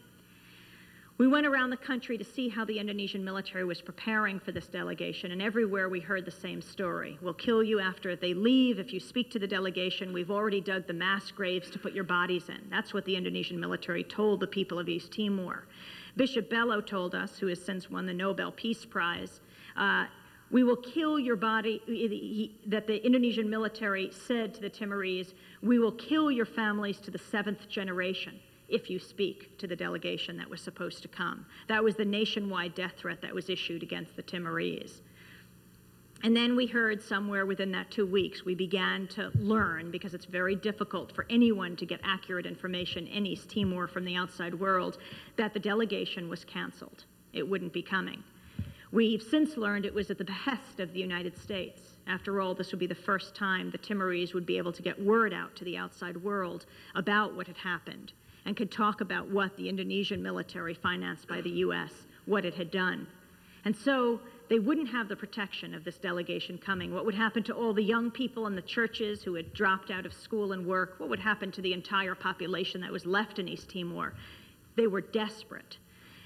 Speaker 8: We went around the country to see how the Indonesian military was preparing for this delegation, and everywhere we heard the same story. We'll kill you after they leave. If you speak to the delegation, we've already dug the mass graves to put your bodies in. That's what the Indonesian military told the people of East Timor. Bishop Bello told us, who has since won the Nobel Peace Prize, we will kill your body, that the Indonesian military said to the Timorese, we will kill your families to the 7th generation if you speak to the delegation that was supposed to come. That was the nationwide death threat that was issued against the Timorese. And then we heard somewhere within that 2 weeks, we began to learn, because it's very difficult for anyone to get accurate information in East Timor from the outside world, that the delegation was canceled. It wouldn't be coming. We've since learned it was at the behest of the United States. After all, this would be the first time the Timorese would be able to get word out to the outside world about what had happened, and could talk about what the Indonesian military, financed by the U.S., what it had done. And so they wouldn't have the protection of this delegation coming. What would happen to all the young people in the churches who had dropped out of school and work? What would happen to the entire population that was left in East Timor? They were desperate.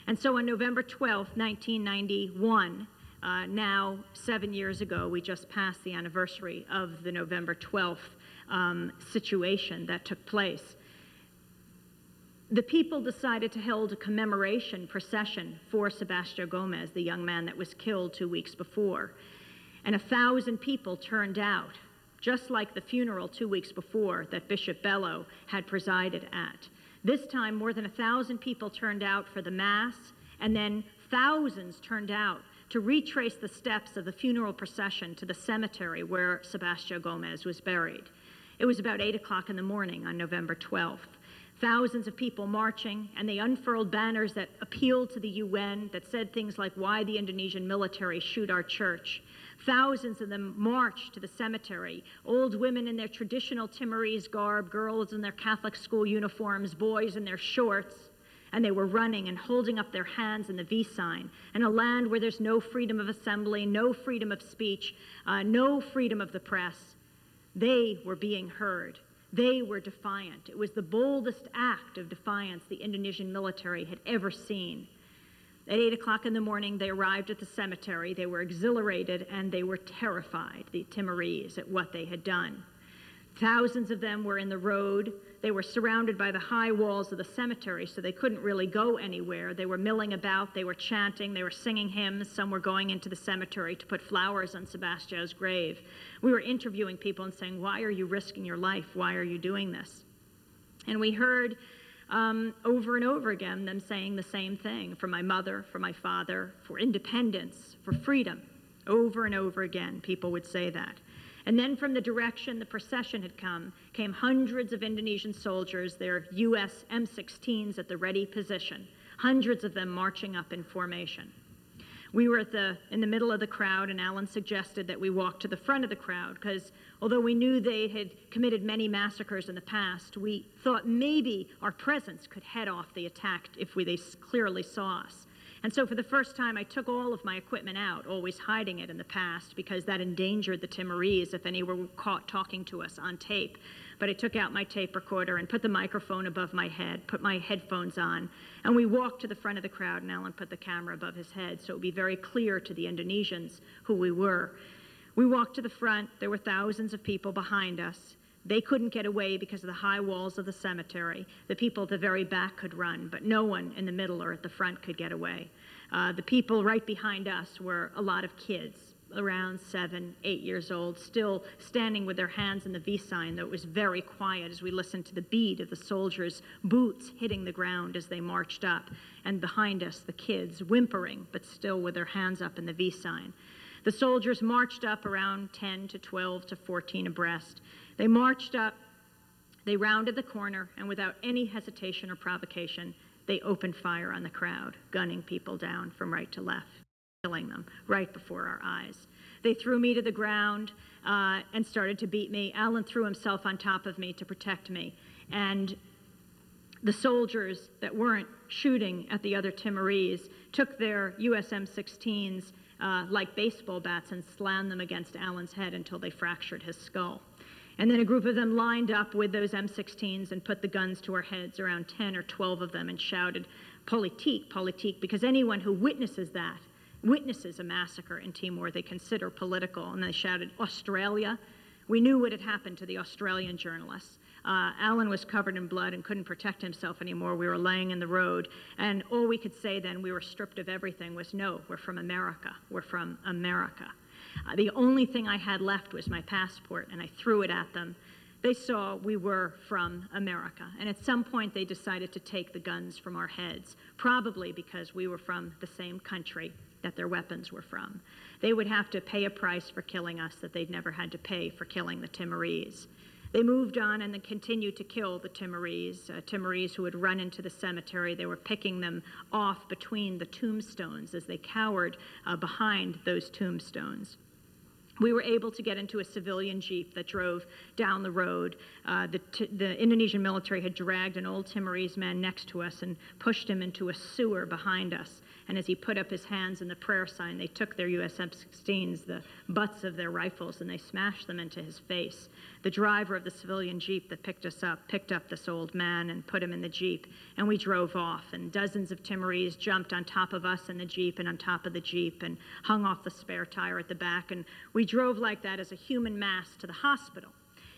Speaker 8: And so on November 12th, 1991, now 7 years ago, we just passed the anniversary of the November 12th situation that took place. The people decided to hold a commemoration procession for Sebastião Gomes, the young man that was killed 2 weeks before. And 1,000 people turned out, just like the funeral 2 weeks before that Bishop Bello had presided at. This time, more than 1,000 people turned out for the Mass, and then thousands turned out to retrace the steps of the funeral procession to the cemetery where Sebastião Gomes was buried. It was about 8 o'clock in the morning on November 12th. thousands of people marching, and they unfurled banners that appealed to the UN, that said things like, "Why the Indonesian military shoot our church?" Thousands of them marched to the cemetery, old women in their traditional Timorese garb, girls in their Catholic school uniforms, boys in their shorts, and they were running and holding up their hands in the V sign. In a land where there's no freedom of assembly, no freedom of speech, no freedom of the press, they were being heard. They were defiant. It was the boldest act of defiance the Indonesian military had ever seen. At 8 o'clock in the morning, they arrived at the cemetery. They were exhilarated and they were terrified, the Timorese, at what they had done. Thousands of them were in the road. They were surrounded by the high walls of the cemetery, so they couldn't really go anywhere. They were milling about, they were chanting, they were singing hymns. Some were going into the cemetery to put flowers on Sebastião's grave. We were interviewing people and saying, "Why are you risking your life? Why are you doing this?" And we heard over and over again them saying the same thing: for my mother, for my father, for independence, for freedom. Over and over again, people would say that. And then from the direction the procession had came hundreds of Indonesian soldiers, their US M16s at the ready position, hundreds of them marching up in formation. We were in the middle of the crowd, and Alan suggested that we walk to the front of the crowd, because although we knew they had committed many massacres in the past, we thought maybe our presence could head off the attack if they clearly saw us. And so for the first time, I took all of my equipment out, always hiding it in the past, because that endangered the Timorese if any were caught talking to us on tape. But I took out my tape recorder and put the microphone above my head, put my headphones on, and we walked to the front of the crowd, and Alan put the camera above his head so it would be very clear to the Indonesians who we were. We walked to the front. There were thousands of people behind us. They couldn't get away because of the high walls of the cemetery. The people at the very back could run, but no one in the middle or at the front could get away. The people right behind us were a lot of kids, around 7, 8 years old, still standing with their hands in the V sign, though it was very quiet as we listened to the beat of the soldiers' boots hitting the ground as they marched up, and behind us the kids whimpering, but still with their hands up in the V sign. The soldiers marched up around 10 to 12 to 14 abreast. They marched up, they rounded the corner, and without any hesitation or provocation, they opened fire on the crowd, gunning people down from right to left, killing them right before our eyes. They threw me to the ground and started to beat me. Alan threw himself on top of me to protect me. And the soldiers that weren't shooting at the other Timorese took their US M16s like baseball bats and slammed them against Alan's head until they fractured his skull. And then a group of them lined up with those M16s and put the guns to our heads, around 10 or 12 of them, and shouted, "Politique, politique," because anyone who witnesses a massacre in Timor, they consider political. And they shouted, "Australia." We knew what had happened to the Australian journalists. Alan was covered in blood and couldn't protect himself anymore. We were laying in the road. And all we could say then, we were stripped of everything, was, "No, we're from America. We're from America." The only thing I had left was my passport, and I threw it at them. They saw we were from America, and at some point they decided to take the guns from our heads, probably because we were from the same country that their weapons were from. They would have to pay a price for killing us that they'd never had to pay for killing the Timorese. They moved on and then continued to kill the Timorese, Timorese who had run into the cemetery. They were picking them off between the tombstones as they cowered behind those tombstones. We were able to get into a civilian jeep that drove down the road. The Indonesian military had dragged an old Timorese man next to us and pushed him into a sewer behind us. And as he put up his hands in the prayer sign, they took their US M16s, the butts of their rifles, and they smashed them into his face. The driver of the civilian jeep that picked us up picked up this old man and put him in the jeep, and we drove off. And dozens of Timorese jumped on top of us in the jeep and on top of the jeep and hung off the spare tire at the back. And we drove like that as a human mass to the hospital.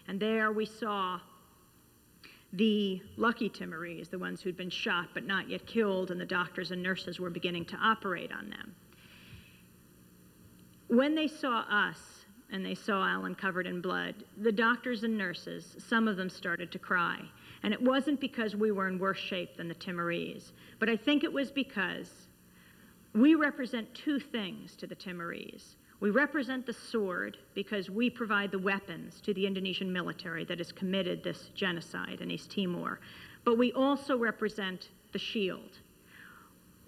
Speaker 8: And there we saw the lucky Timorese, the ones who'd been shot but not yet killed, and the doctors and nurses were beginning to operate on them. When they saw us, and they saw Alan covered in blood, the doctors and nurses, some of them started to cry. And it wasn't because we were in worse shape than the Timorese, but I think it was because we represent two things to the Timorese. We represent the sword because we provide the weapons to the Indonesian military that has committed this genocide in East Timor. but we also represent the shield.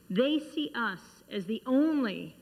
Speaker 8: They see us as the only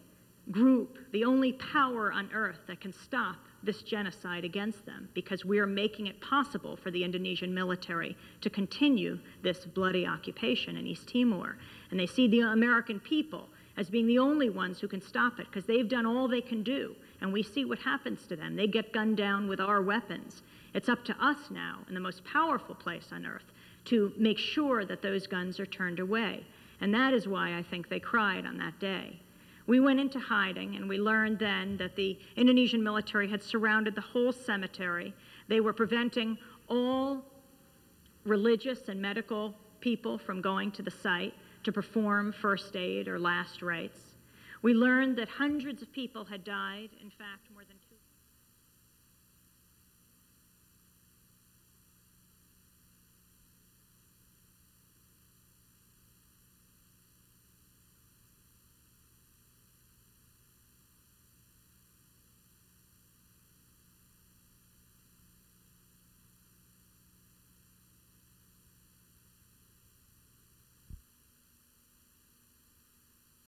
Speaker 8: group, the only power on earth that can stop this genocide against them, because we are making it possible for the Indonesian military to continue this bloody occupation in East Timor. And they see the American people as being the only ones who can stop it, because they've done all they can do. And we see what happens to them. They get gunned down with our weapons. It's up to us now, in the most powerful place on earth, to make sure that those guns are turned away. And that is why I think they cried on that day. We went into hiding, and we learned then that the Indonesian military had surrounded the whole cemetery. They were preventing all religious and medical people from going to the site to perform first aid or last rites. We learned that hundreds of people had died, in fact, more than